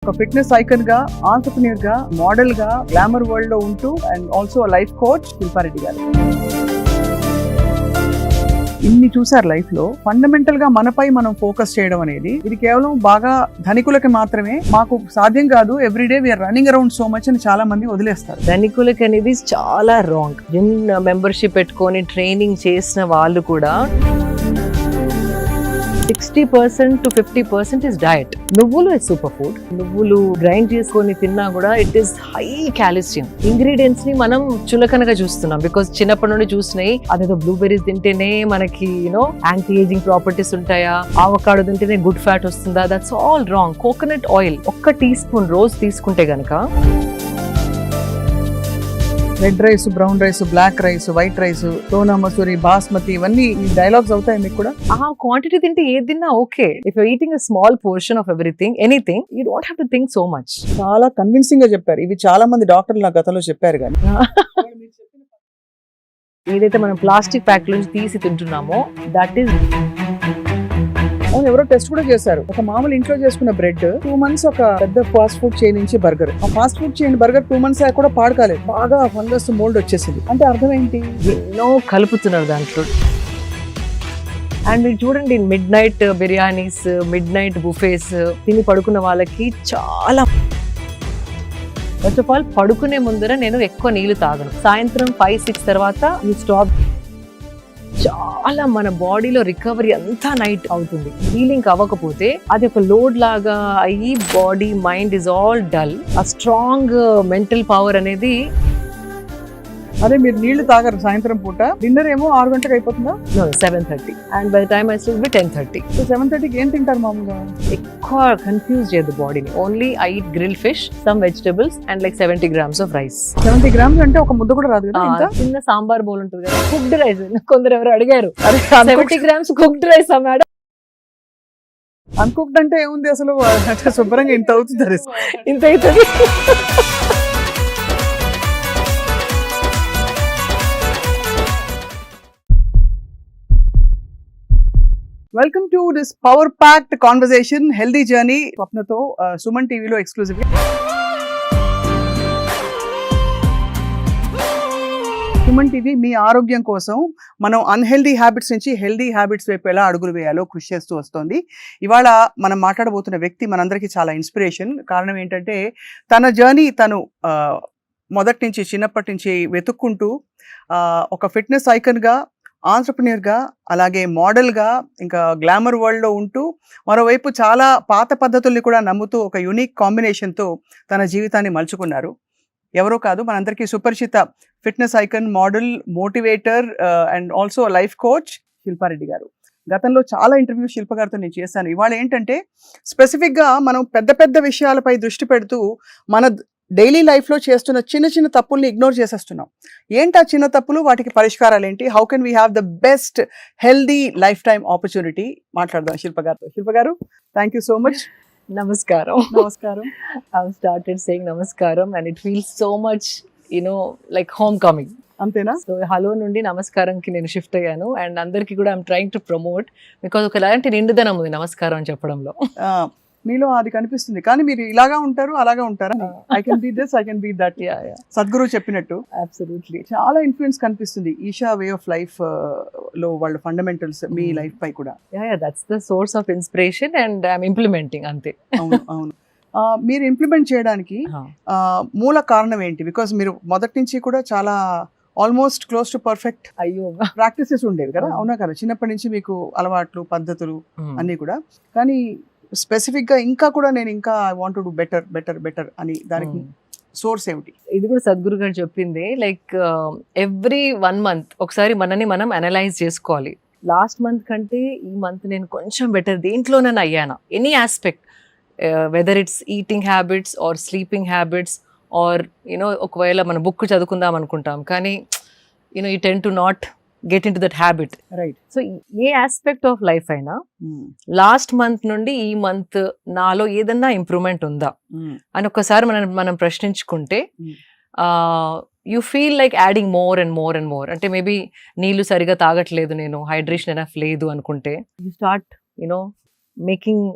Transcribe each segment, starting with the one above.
ఒక fitness icon గా, entrepreneur గా, మోడల్ గా, గ్లామర్ వరల్డ్ లో ఉంటూ and also life coach Shilpa Reddy గారు. ఇన్ని చూసారు లైఫ్ లో. ఫండమెంటల్ గా మనపై మనం ఫోకస్ చేయడం అనేది ఇది కేవలం బాగా ధనికులకి మాత్రమే, మాకు సాధ్యం కాదు, everyday we're running around so much అని చాలా మంది వదిలేస్తారు. ధనికులకి అనేది చాలా రాంగ్. జిమ్ మెంబర్షిప్ పెట్టుకొని ట్రైనింగ్ చేసిన వాళ్ళు కూడా 60% to 50% is diet. నువ్వులు is సూపర్ ఫుడ్. నువ్వులు గ్రైండ్ చేసుకొని తిన్నా కూడా it is high calcium. Ingredients ని మనం చులకనగా చూస్తున్నాం బికాస్ చిన్నప్పటి నుండి చూసినాయి అదేదో బ్లూబెర్రీస్ తింటేనే మనకి యాంటీ ఏజింగ్ ప్రాపర్టీస్ ఉంటాయా, ఆవకాడో తింటేనే గుడ్ ఫ్యాట్ వస్తుందా, that's all wrong. Coconut oil 1 teaspoon రోజు తీసుకుంటే గనక red rice, brown rice, black rice, white rice, Sona Masuri, basmati, ఇవన్నీ ఈ డైలాగ్స్ అవుతాయి మీకు కూడా. ఆ క్వాంటిటీ తింటే ఏది తిన్నా okay. If you eating a small portion of everything, anything, you don't have to think so much. చాలా కన్విన్సింగ్ గా చెప్పారు. ఇవి చాలా మంది డాక్టర్లు నా గతంలో చెప్పారు కానీ ఏదైతే మనం ప్లాస్టిక్ ప్యాక్ నుంచి తీసి తింటున్నామో దట్ ఈస్. అవును, ఎవరో టెస్ట్ కూడా చేశారు. ఒక మామూలు ఇంట్లో చేసుకున్న బ్రెడ్ 2 months ఒక పెద్ద ఫాస్ట్ ఫుడ్ చైన్ నుంచి బర్గర్, ఆ fast food chain burger 2 months కూడా పాడుకోలేదు, బాగా ఫంగస్ మోల్డ్ వచ్చేసింది. అంటే అర్థం ఏంటి? ఎన్నో కలుపుతున్నారు దాంట్లో. అండ్ మీరు చూడండి, midnight biryanis, midnight buffets తిని పడుకున్న వాళ్ళకి చాలా. ఫస్ట్ ఆఫ్ ఆల్ పడుకునే ముందర నేను ఎక్కువ నీళ్లు తాగను. సాయంత్రం 5-6 తర్వాత యూ స్టాప్. చాలా మన బాడీలో రికవరీ అంతా నైట్ అవుతుంది. హీలింగ్ అవ్వకపోతే అది ఒక లోడ్ లాగా అయ్యి body mind is all dull. ఆ స్ట్రాంగ్ మెంటల్ పవర్ అనేది. అదే మీరు నీళ్లు తాగరు సాయంత్రం పూట, డిన్నర్ ఏమో 6 గంటలకు అయిపోతుందా? 7:30 and by the time I sleep by 10:30. So 7:30కి ఏం తింటారు మామూలుగా? ఎక్కువ కన్ఫ్యూజ్ చేయదు బాడీని. Only I eat grill fish, some vegetables and like 70 grams of rice. 70 grams అంటే ఒక ముద్ద కూడా రాదు కదా? ఇంకా చిన్న సాంబార్ బౌల్ ఉంటుంది కదా, కుక్డ్ రైస్. కొందరు ఎవరు అడిగారు 70 grams cooked rice madam. Uncooked అంటే ఏముంది అసలు? శుభ్రంగా ఇంత అవుతుంది, ఇంత అవుతుంది. Welcome to this power packed conversation healthy journey స్వప్నతో సుమన్ టీవీలో ఎక్స్క్లూజివ్. సుమన్ టీవీ మీ ఆరోగ్యం కోసం మనం అన్హెల్దీ హ్యాబిట్స్ నుంచి హెల్దీ హ్యాబిట్స్ వైపు ఎలా అడుగులు వేయాలో కృషి చేస్తూ వస్తుంది. ఇవాళ మనం మాట్లాడబోతున్న వ్యక్తి మనందరికీ చాలా ఇన్స్పిరేషన్. కారణం ఏంటంటే తన జర్నీ తను మొదటి నుంచి చిన్నప్పటి నుంచి వెతుక్కుంటూ ఒక ఫిట్నెస్ ఐకన్గా, ఆంటర్‌ప్రెన్యూర్‌గా, అలాగే మోడల్‌గా, ఇంకా గ్లామర్ వరల్డ్‌లో ఉంటూ మరోవైపు చాలా పాత పద్ధతుల్ని కూడా నమ్ముతూ ఒక యూనిక్ కాంబినేషన్‌తో తన జీవితాన్ని మలుచుకున్నారు. ఎవరో కాదు, మనందరికీ సుపరిచిత fitness icon, model, motivator and also life coach Shilpa Reddy గారు. గతంలో చాలా ఇంటర్వ్యూస్ శిల్ప గారితో నేను చేశాను. ఇవాళ ఏంటంటే స్పెసిఫిక్గా మనం పెద్ద పెద్ద విషయాలపై దృష్టి పెడుతూ మన డైలీ లైఫ్లో చేస్తున్న చిన్న చిన్న తప్పుల్ని ఇగ్నోర్ చేసేస్తున్నాం. ఏంటి ఆ చిన్న తప్పులు, వాటికి పరిష్కారాలు ఏంటి, how can we have the best healthy life time opportunity మాట్లాడదాం శిల్ప గారితో. శిల్ప గారు, థ్యాంక్ యూ సో మచ్. నమస్కారం. నమస్కారం. I've started saying నమస్కారం and it feels so much, like homecoming. అంతేనా? సో హలో నుండి నమస్కారంకి నేను షిఫ్ట్ అయ్యాను. అండ్ అందరికీ కూడా I'm trying to promote because ఒకలాంటి నిండుదనం ఉంది నమస్కారం అని చెప్పడంలో. మీలో అది కనిపిస్తుంది. కానీ మీరు ఇలాగా ఉంటారు, అలాగా ఉంటారా? I can be this, I can be that. Sadhguru చెప్పినట్టు అబ్సల్యూట్లీ చాలా ఇన్ఫ్లుయెన్స్ కనిపిస్తుంది ఈషా వే ఆఫ్ లైఫ్ లో, వాళ్ళ ఫండమెంటల్స్ మీ లైఫ్ పై కూడా. That's the source of inspiration and I'm implementing అంతే. అవును అవును. మీరు ఇంప్లిమెంట్ చేయడానికి మూల కారణం ఏంటి? బికాస్ మీరు మొదటి నుంచి కూడా చాలా almost close to perfect practices ఉండేవి కదా, అవునా కదా? చిన్నప్పటి నుంచి మీకు అలవాట్లు, పద్ధతులు అన్నీ కూడా. కానీ స్పెసిఫిక్ గా ఇంకా కూడా నేను ఇంకా I want to do better better better అని, దానికి సోర్స్ ఏమిటి? ఇది కూడా సద్గురు గారు చెప్పింది. లైక్ ఎవ్రీ 1 month ఒకసారి మనని మనం అనలైజ్ చేసుకోవాలి. లాస్ట్ మంత్ కంటే ఈ మంత్ నేను కొంచెం బెటర్ దేంట్లోనైనా అయ్యానా, any aspect, whether it's eating habits or sleeping habits or ఒకవేళ మన బుక్ చదువుకుందాం అనుకుంటాం కానీ you tend to not get into that habit, right? So a aspect of life అయినా లాస్ట్ మంత్ నుండి ఈ మంత్ నాలో ఏదన్నా ఇంప్రూవ్మెంట్ ఉందా అని ఒకసారి మనం ప్రశ్నించుకుంటే you feel like adding more and more and more. అంటే మేబీ నీళ్లు సరిగా తాగట్లేదు నేను, హైడ్రేషన్ ఎనఫ్ లేదు అనుకుంటే you start making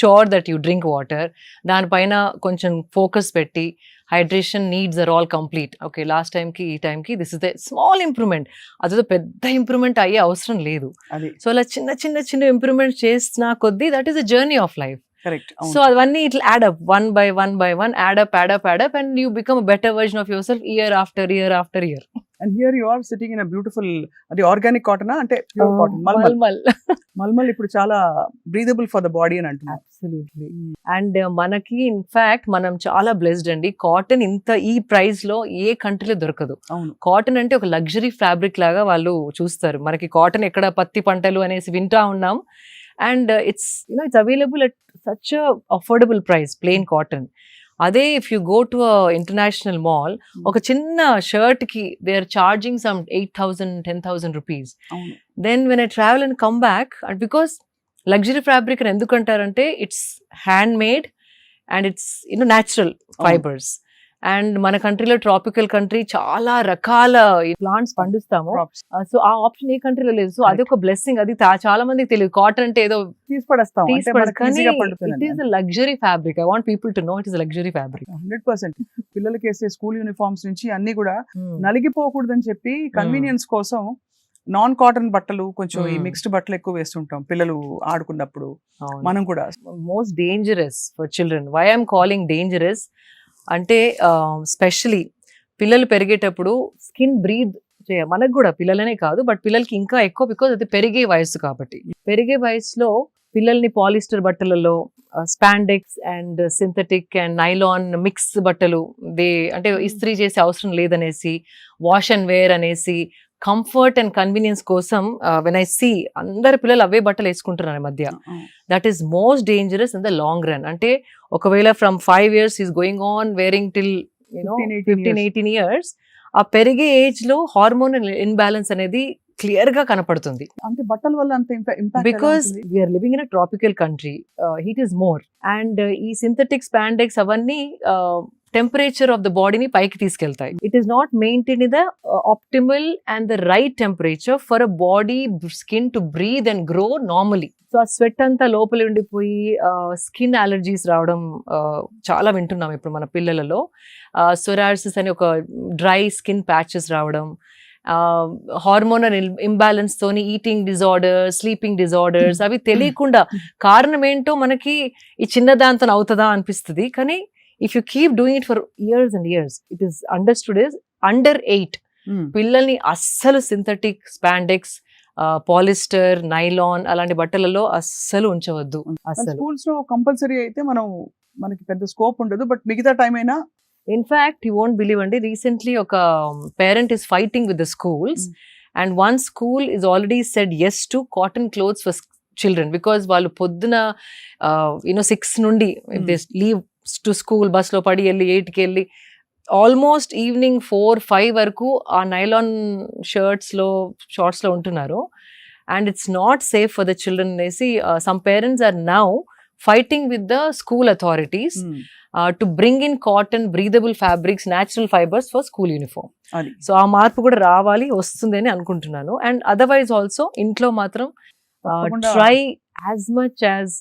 sure that you drink water. దానిపైన కొంచెం ఫోకస్ పెట్టి hydration needs or all complete. Okay, last టైంకి ఈ టైంకి this is the small improvement. అదేదో పెద్ద ఇంప్రూవ్మెంట్ అయ్యే అవసరం లేదు. అది సో అలా చిన్న చిన్న చిన్న ఇంప్రూవ్మెంట్ చేసిన కొద్దీ that is the journey of life. Correct. So అవన్నీ ఇట్లా add up one by one add up and you become a better version of yourself year after year. And here you are sitting in a beautiful, అది organic cotton అంటే pure cotton mulmul ఇప్పుడు చాలా breathable for the body అని అంటున్నారు. Absolutely. And మనకి in fact మనం చాలా blessed అండి. కాటన్ ఇంత ఈ ప్రైస్ లో ఏ కంట్రీలో దొరకదు. అవును. కాటన్ అంటే ఒక లగ్జరీ ఫ్యాబ్రిక్ లాగా వాళ్ళు చూస్తారు. మనకి కాటన్ ఎక్కడ పత్తి పంటలు అనేసి వింటా ఉన్నాం. And it's available at such affordable price, plain cotton. అదే if you go to international mall, ఒక చిన్న షర్ట్ కి they are charging some 8,000 10,000 rupees. Then when I travel and come back, and because luxury fabric అని ఎందుకంటారంటే it's hand made and it's natural fibres. And మన కంట్రీలో tropical country, చాలా రకాల plants పండిస్తాము. సో ఆ ఆప్షన్ ఏ కంట్రీలో లేదు. సో అది ఒక బ్లెస్సింగ్. అది చాలా మందికి తెలియదు. కాటన్ అంటే ఏదో it is luxury fabric. I want people to know it is luxury fabric. 100%. పిల్లలకి వేసే స్కూల్ యూనిఫామ్స్ నుంచి అన్ని కూడా నలిగిపోకూడదని చెప్పి కన్వీనియన్స్ కోసం నాన్ కాటన్ బట్టలు, కొంచెం ఈ మిక్స్డ్ బట్టలు ఎక్కువ వేస్తుంటాం పిల్లలు ఆడుకున్నప్పుడు. మనం కూడా most dangerous for children. Why I'm calling dangerous అంటే స్పెషలీ పిల్లలు పెరిగేటప్పుడు స్కిన్ బ్రీత్ మనకు కూడా, పిల్లలనే కాదు బట్ పిల్లలకి ఇంకా ఎక్కువ, బికాజ్ అది పెరిగే వయసు కాబట్టి. పెరిగే వయసులో పిల్లల్ని పాలిస్టర్ బట్టలలో spandex and synthetic and nylon mix బట్టలు అంటే ఇస్త్రీ చేసే అవసరం లేదనేసి, వాష్ అండ్ వేర్ అనేసి, కంఫర్ట్ అండ్ కన్వీనియన్స్ కోసం వెన్ ఐ సీ అందరు పిల్లలు అవే బట్టలు వేసుకుంటున్నారు ఈ మధ్య. That is most dangerous in the long run. అంటే ఒకవేళ from 5 years is going on wearing till 15-18 years, ఆ పెరిగే ఏజ్ లో హార్మోనల్ ఇన్బ్యాలెన్స్ అనేది క్లియర్ గా కనపడుతుంది. అంటే బట్టల వల్ల అంత impact, because we're living in a tropical country, heat is more. And ఈ సింథటిక్ స్పాండెక్స్ అవన్నీ టెంపరేచర్ ఆఫ్ ద బాడీని పైకి తీసుకెళ్తాయి. It is not maintain the optimal and the right temperature for a body skin to breathe and grow normally. So ఆ sweat అంతా లోపల ఉండిపోయి skin allergies రావడం చాలా వింటున్నాం ఇప్పుడు మన పిల్లలలో. సొరాసిస్ అని ఒక డ్రై స్కిన్ ప్యాచెస్ రావడం, హార్మోనల్ ఇంబ్యాలెన్స్ తోని ఈటింగ్ డిజార్డర్స్, స్లీపింగ్ డిజార్డర్స్, అవి తెలియకుండా కారణం ఏంటో మనకి ఈ చిన్న దాంతో అవుతుందా అనిపిస్తుంది. కానీ if you keep doing it for years and years, it is understood as under 8 పిల్లల్ని అస్సలు సింథటిక్ స్పాండెక్స్, పాలిస్టర్, నైలాన్ అలాంటి బట్టలలో అస్సలు ఉంచవద్దు. అసలు స్కూల్స్ లో కంపల్సరీ అయితే మనకి పెద్ద స్కోప్ ఉండదు, బట్ మిగతా టైం అయినా. ఇన్ఫాక్ట్ యూ వోంట్ బిలీవ్ అండి, రీసెంట్లీ ఒక parent is fighting with the schools and one school is already said yes to cotton clothes for children because వాళ్ళు పొద్దున 6 నుండి they leave to school, bus లో పడి వెళ్ళి 8కి వెళ్ళి ఆల్మోస్ట్ ఈవినింగ్ 4-5 వరకు ఆ నైలాన్ షర్ట్స్ లో షార్ట్స్ లో ఉంటున్నారు. And it's not safe for the children అనేసి some parents are now fighting with the school authorities to bring in cotton, breathable fabrics, natural fibres for school uniform. So ఆ మార్పు కూడా వస్తుంది అని అనుకుంటున్నాను. అండ్ అదర్వైజ్ ఆల్సో ఇంట్లో మాత్రం try as much as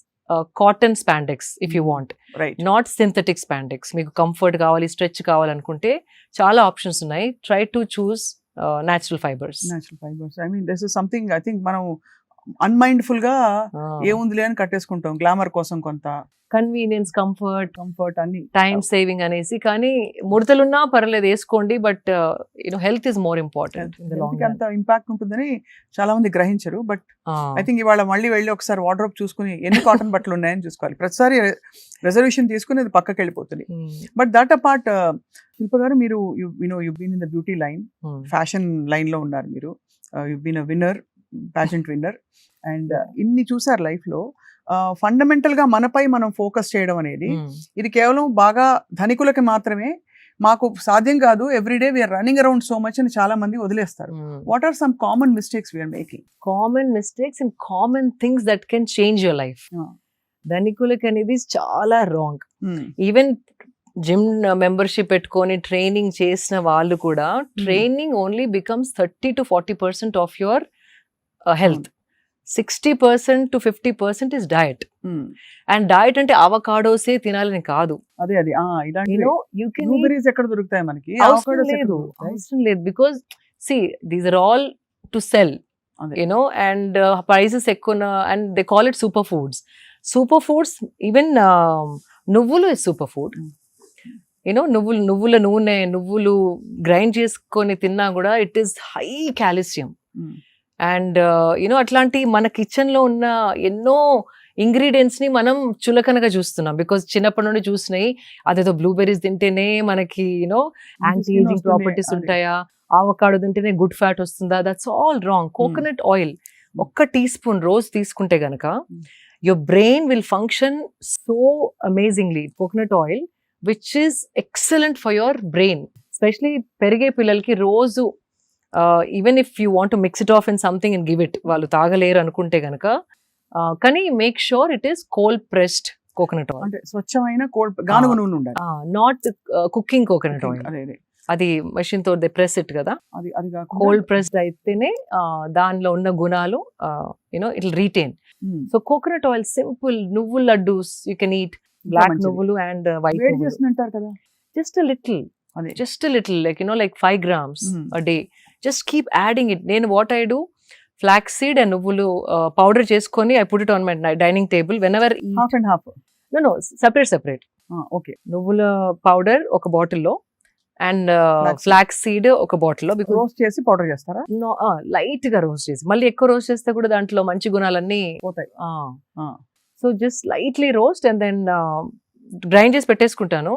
cotton spandex if you want, not synthetic spandex. మీకు comfort కావాలి, స్ట్రెచ్ కావాలనుకుంటే చాలా ఆప్షన్స్ ఉన్నాయి. Try to choose natural fibres. I mean this is something I think మనం అన్మైండ్ఫుల్ గా ఏముందిలే అని కట్టేసుకుంటాం, గ్లామర్ కోసం కొంత కన్వీనియన్స్, కంఫర్ట్ అన్ని, టైం సేవింగ్ అనేసి. కానీ ముడతలున్నా పర్లేదు వేసుకోండి, but health is more important. అంత ఇంపాక్ట్ ఉంటుందని చాలా మంది గ్రహించరు. బట్ ఐ థింక్ ఇవాళ మళ్ళీ వెళ్ళి ఒకసారి వార్డ్రోబ్ చూసుకుని ఎన్ని కాటన్ బట్టలు ఉన్నాయని చూసుకోవాలి. ప్రతిసారి రిజర్వేషన్ తీసుకుని అది పక్కకి వెళ్ళిపోతుంది. బట్ దట్ అపార్ట్, శిల్ప గారు, మీరు you been in the beauty line, fashion line లో ఉన్నారు మీరు. You been a winner, pageant winner, and ఇన్ని చూసారు లైఫ్ లో. ఫండమెంటల్ గా మనపై మనం ఫోకస్ చేయడం అనేది ఇది కేవలం బాగా ధనికులకి మాత్రమే, మాకు సాధ్యం కాదు, everyday we're running around so much అని చాలా మంది వదిలేస్తారు. What are some common mistakes we're making? Common mistakes and common things that can change your life. ధనికులకి అనేది చాలా రాంగ్. ఈవెన్ జిమ్ మెంబర్షిప్ పెట్టుకొని ట్రైనింగ్ చేసిన వాళ్ళు కూడా, training only becomes 30-40% of your health. 60% to 50% is diet. And diet అంటే అవకాడోసే తినాలని కాదు. అదే ఇలాంటి You can eat బ్లూబెర్రీస్ ఎక్కడ దొరుకుతాయి మనకి? అవసరం లేదు because see these are all to sell, and prices ఎక్కువ, and they call it superfoods. Even నువ్వులు is superfood. నువ్వుల నూనె, నువ్వులు గ్రైండ్ చేసుకొని తిన్నా కూడా it is high calcium. And అట్లాంటి మన కిచెన్ లో ఉన్న ఎన్నో ఇంగ్రీడియంట్స్ ని మనం చులకనగా చూస్తున్నాం బికాస్ చిన్నప్పటి నుండి చూసినాయి అదేదో బ్లూబెర్రీస్ తింటేనే మనకి యాంటీ ఏజింగ్ ప్రాపర్టీస్ ఉంటాయా, ఆవకాడో తింటేనే గుడ్ ఫ్యాట్ వస్తుందా. That's all wrong. Coconut oil 1 teaspoon రోజు తీసుకుంటే గనక your brain will function so amazingly. Coconut oil which is excellent for your brain. Especially పెరిగే పిల్లలకి రోజు even if you want to mix it off in something and give it, వాళ్ళు తాగలేరు అనుకుంటే గనక కానీ make sure it is cold pressed coconut oil. అంటే స్వచ్ఛమైన గానుగ నూనె ఉండాలి, నాట్ కుకింగ్ కోకోనట్ ఆయిల్. అది మెషిన్ తో దే ప్రెస్ ఇట్ కదా, అది కోల్డ్ ప్రెస్డ్ అయితేనే దానిలో ఉన్న గుణాలు it will retain. So coconut oil simple. నువ్వుల laddoos you can eat, black నువ్వులు అండ్ వైట్ చేస్తుంటారు కదా. just a little like 5 grams a day. Just keep adding it. Then what I do, flaxseed and నువ్వులు powder చేసుకొని I put it on my dining table whenever half and half. No separate. Okay. నువ్వుల powder ఒక bottle లో and flax seed ఒక bottle లో. Roast చేసి powder చేస్తారా? Light గా రోస్ట్ చేసి, మళ్ళీ ఎక్కువ రోస్ట్ చేస్తే కూడా దాంట్లో మంచి గుణాలన్నీ పోతాయి. So just lightly roast and then grind చేసి పెట్టేసుకుంటాను.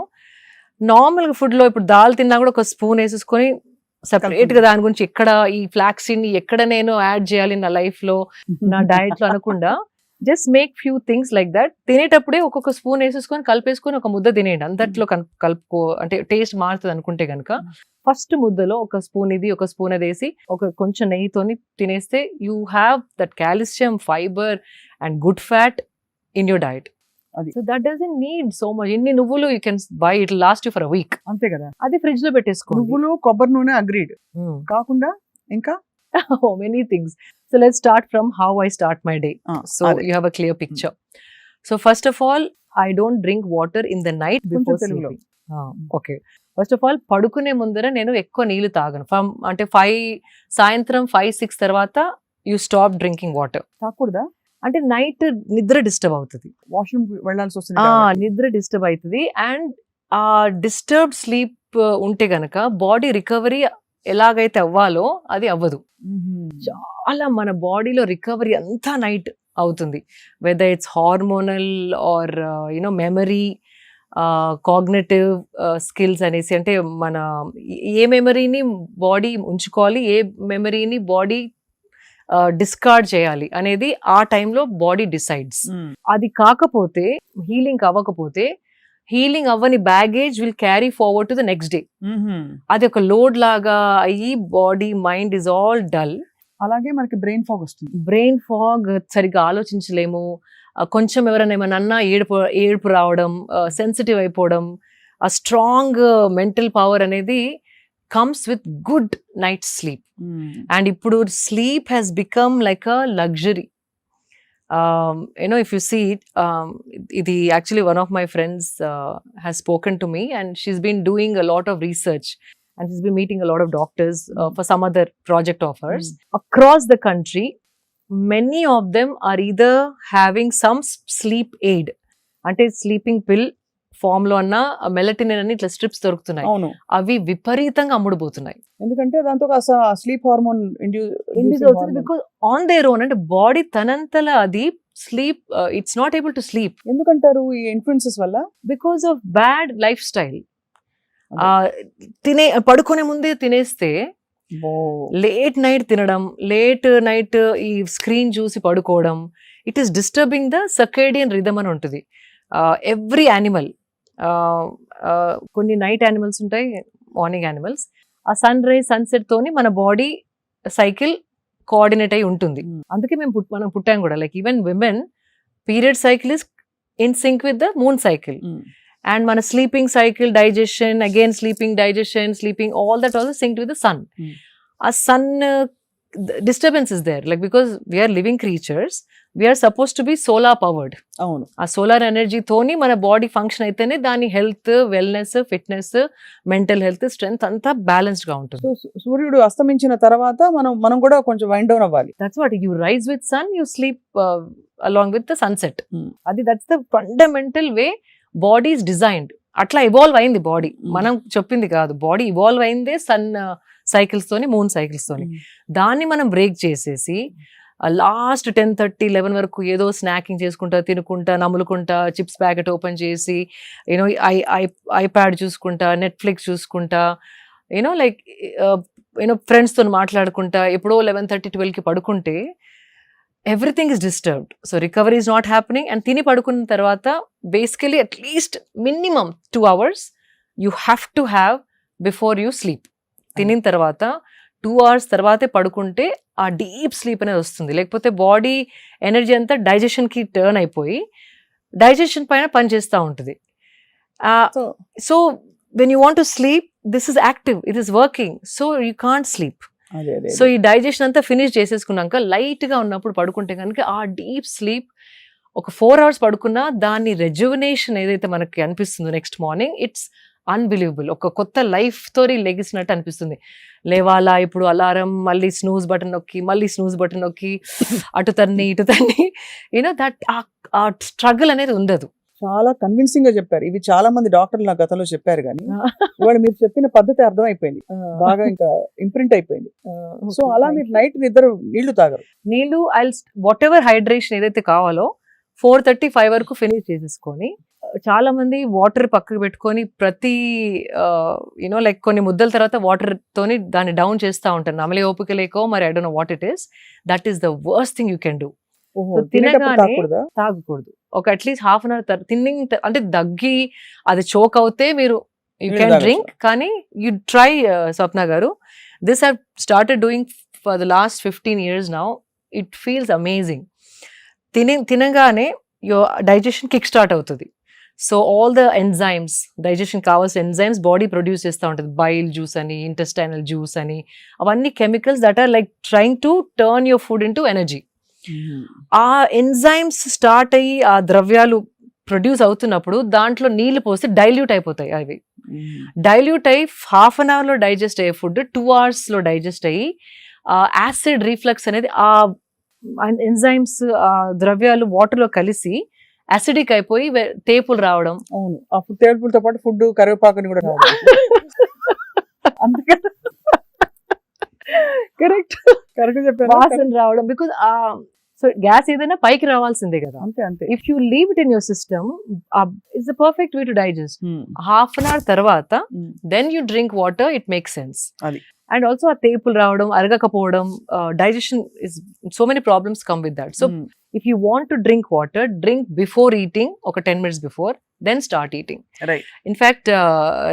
నార్మల్ గా ఫుడ్ లో ఇప్పుడు దాల్ తిన్నా కూడా ఒక స్పూన్ వేసేసుకొని సెపరేట్ గా దాని గురించి ఎక్కడ ఈ ఫ్లాక్స్ సీడ్ ని ఎక్కడ నేను యాడ్ చేయాలి నా లైఫ్ లో, నా డయట్ లో అనకుండా just make few things like that. తినేటప్పుడే ఒక్కొక్క స్పూన్ వేసేసుకొని కలిపేసుకొని ఒక ముద్ద తినేయండి. అంతట్లో కలుపుకో, అంటే టేస్ట్ మారుతుంది అనుకుంటే కనుక ఫస్ట్ ముద్దలో ఒక స్పూన్ ఇది ఒక స్పూన్ అది వేసి ఒక కొంచెం నెయ్యితోని తినేస్తే you have that calcium, fibre and good fat in your diet. So that doesn't need so much. ఇన్ని నువ్వులు you can buy, it will last you for a week. అంతే కదా. అది ఫ్రిడ్జ్ లో పెట్టేసుకోండి. నువ్వులు, కొబ్బరి నూనె అగ్రీడ్ కాకుండా ఇంకా many things. So let's start from how I start my day. So you have a clear picture. So first of all, I don't drink water in the night before sleeping. Okay. First of all, పడుకునే ముందర నేను ఎక్కువ నీళ్లు తాగను. అంటే 5 సాయంత్రం 5-6 తర్వాత you stop drinking water. తాగకూడదా? అంటే నైట్ నిద్ర డిస్టర్బ్ అవుతుంది, వాష్రూమ్ వెళ్ళాల్సి వస్తుంది, నిద్ర డిస్టర్బ్ అవుతుంది. అండ్ ఆ డిస్టర్బ్డ్ స్లీప్ ఉంటే గనక బాడీ రికవరీ ఎలాగైతే అవ్వాలో అది అవ్వదు. చాలా మన బాడీలో రికవరీ అంతా నైట్ అవుతుంది. Whether it's hormonal or memory, cognitive skills అనేసి, అంటే మన ఏ మెమరీని బాడీ ఉంచుకోవాలి, ఏ మెమరీని బాడీ డిస్కార్డ్ చేయాలి అనేది ఆ టైంలో బాడీ డిసైడ్స్. అది కాకపోతే, హీలింగ్ అవ్వకపోతే, హీలింగ్ అవ్వని baggage will carry forward to the next day. అది ఒక లోడ్ లాగా అయ్యి body mind is all dull. అలాగే మనకి బ్రెయిన్ ఫాగ్ వస్తుంది. బ్రెయిన్ ఫాగ్, సరిగ్గా ఆలోచించలేము. కొంచెం ఎవరైనా ఏమైనా అన్నా ఏడుపు రావడం, సెన్సిటివ్ అయిపోవడం. ఆ స్ట్రాంగ్ మెంటల్ పవర్ అనేది comes with good night sleep. And ippudu sleep has become like a luxury. If you see it, actually one of my friends has spoken to me, and she's been doing a lot of research and she's been meeting a lot of doctors for some other project of hers across the country. Many of them are either having some sleep aid, ante sleeping pill form లో అన్న మెలటినిన్ అని ఇట్లా strips దొరుకుతున్నాయి. అవి విపరీతంగా అమ్ముడుపోతున్నాయి. ఎందుకంటే దాంతో sleep hormone induce అవుతుంది. బికాజ్ ఆన్ దేర్ ఓన్, అంటే బాడీ తనంతల అది sleep, it's not able to sleep. ఎందుకంటారు ఈ ఇన్ఫ్లుయెన్సెస్ వల్ల? Because of bad life style. పడుకునే ముందే తినేస్తే, లేట్ నైట్ తినడం, లేట్ నైట్ ఈ స్క్రీన్ చూసి పడుకోవడం, it is disturbing the circadian rhythm అని ఉంటుంది. ఎవ్రీ యానిమల్, కొన్ని నైట్ యానిమల్స్ ఉంటాయి, మార్నింగ్ యానిమల్స్. ఆ సన్ రైజ్ సన్సెట్ తోని మన బాడీ సైకిల్ కోఆర్డినేట్ అయి ఉంటుంది. అందుకే మనం పుట్టాం కూడా. Like even women period cycle is in sync with the moon cycle. And మన sleeping cycle, digestion, again sleeping, digestion, sleeping, all that also sync with the sun. ఆ sun disturbance is there, like because we are living creatures, we are supposed to be solar powered. అవును. ఆ solar energy తోని మన body function అయితేనే దాని health, wellness, fitness, mental health, strength అంతా balanced గా ఉంటుంది. సో సూర్యుడు అస్తమించిన తర్వాత మనం కూడా కొంచెం వైండ్ డౌన్ అవ్వాలి. That's what you rise with sun, you sleep along with the sunset. Hmm. అది that's the fundamental way body is designed. అట్లా ఇవాల్వ్ అయింది బాడీ, మనం చెప్పింది కాదు. బాడీ ఇవాల్వ్ అయిందే సన్ సైకిల్స్ తోని, మూన్ సైకిల్స్ తోని. దాన్ని మనం బ్రేక్ చేసేసి లాస్ట్ 10:30, 11 వరకు ఏదో స్నాకింగ్ చేసుకుంటా, తినుకుంటా, నములుకుంటా, చిప్స్ ప్యాకెట్ ఓపెన్ చేసి, యూనో ఐప్యాడ్ చూసుకుంటా, నెట్ఫ్లిక్స్ చూసుకుంటా, యూనో లైక్ ఫ్రెండ్స్తో మాట్లాడుకుంటా, ఎప్పుడో 11:30, 12కి పడుకుంటే everything is disturbed. So recovery is not happening. And తిని పడుకున్న తర్వాత basically at least minimum 2 hours you have to have before you sleep. తినిన తర్వాత 2 hours తర్వాతే పడుకుంటే ఆ డీప్ స్లీప్ అనేది వస్తుంది. లేకపోతే బాడీ ఎనర్జీ అంతా డైజెషన్కి టర్న్ అయిపోయి డైజెషన్ పైన పనిచేస్తూ ఉంటుంది. So when you want to sleep, this is active, it is working, so you can't sleep. So ఈ డైజెషన్ అంతా ఫినిష్ చేసేసుకున్నాక లైట్ గా ఉన్నప్పుడు పడుకుంటే కనుక ఆ డీప్ స్లీప్ ఒక 4 hours పడుకున్నా దాని రెజ్యువనేషన్ ఏదైతే మనకి అనిపిస్తుందో నెక్స్ట్ మార్నింగ్, ఇట్స్ అన్బిలీవబుల్. ఒక కొత్త లైఫ్ తోని లెగిసినట్టు అనిపిస్తుంది. లేవాలా, ఇప్పుడు అలారం, మళ్ళీ స్నూజ్ బటన్ నొక్కి, మళ్ళీ స్నూజ్ బటన్ నొక్కి, అటు తన్ని ఇటు తన్ని, యూనో దట్ ఆ స్ట్రగుల్ అనేది ఉండదు. చాలా కన్విన్సింగ్ గా చెప్పారు. ఇవి చాలా మంది డాక్టర్లు నా గతంలో చెప్పారు, కానీ ఇవాళ మీరు చెప్పిన పద్ధతి అర్థమైపోయింది, బాగా ఇంకా ఇంప్రింట్ అయిపోయింది. సో అలా మీరు నైట్ నిద్ర నీళ్లు తాగరు? నీళ్లు వాట్ ఎవర్ హైడ్రేషన్ ఏదైతే కావాలో 4:30, 5 వరకు ఫినిష్ చేసేసుకొని, చాలా మంది వాటర్ పక్కకు పెట్టుకొని ప్రతి యూనో లైక్ కొన్ని ముద్దల తర్వాత వాటర్ తోని దాన్ని డౌన్ చేస్తూ ఉంటారు. నమలే ఓపిక లేకో మరి, I don't know what it is. That is the worst thing you can do. తినగానే తాగకూడదు. ఒక అట్లీస్ట్ హాఫ్ అన్ అవర్ తిన్నింగ్, అంటే దగ్గి అది చోక్ అవుతే మీరు యూ కెన్ డ్రింక్. కానీ యూ ట్రై, స్వప్న గారు, this have started doing for the last 15 years now. It feels amazing. తినగానే డైజెషన్ కిక్ స్టార్ట్ అవుతుంది. So all the enzymes, digestion కావాల్సిన ఎంజైమ్స్ బాడీ ప్రొడ్యూస్ చేస్తూ ఉంటుంది. బైల్ జ్యూస్ అని, ఇంటెస్టైనల్ జ్యూస్ అని, అవన్నీ chemicals that are like trying to turn your food into energy. ఆ enzymes start అయ్యి ఆ ద్రవ్యాలు ప్రొడ్యూస్ అవుతున్నప్పుడు దాంట్లో నీళ్లు పోస్తే డైల్యూట్ అయిపోతాయి. అవి డైల్యూట్ అయ్యి హాఫ్ అన్ అవర్లో డైజెస్ట్ అయ్యే ఫుడ్ 2 hours లో డైజెస్ట్ అయ్యి యాసిడ్ రీఫ్లక్స్ అనేది ఆ ఎంజైమ్స్, ఆ ద్రవ్యాలు వాటర్లో కలిసి యాసిడిక్ అయిపోయి తేపులు రావడం. అవును, అప్పుడు తేపులతో పాటు ఫుడ్ కరివేపాకుని కూడా కరెక్ట్ చెప్పారు, వాసన రావడం. బికాజ్ సో గ్యాస్ ఏదైనా పైకి రావాల్సిందే కదా. అంతే. If you leave it in your system, it's the perfect way to digest. Half an hour తర్వాత then you drink water, it makes sense. And also ఆ తేపులు రావడం, అరగకపోవడం, digestion is so many problems come with that. So if you want to drink water, drink before eating, ఒక 10 minutes before, then start eating. Right. In fact,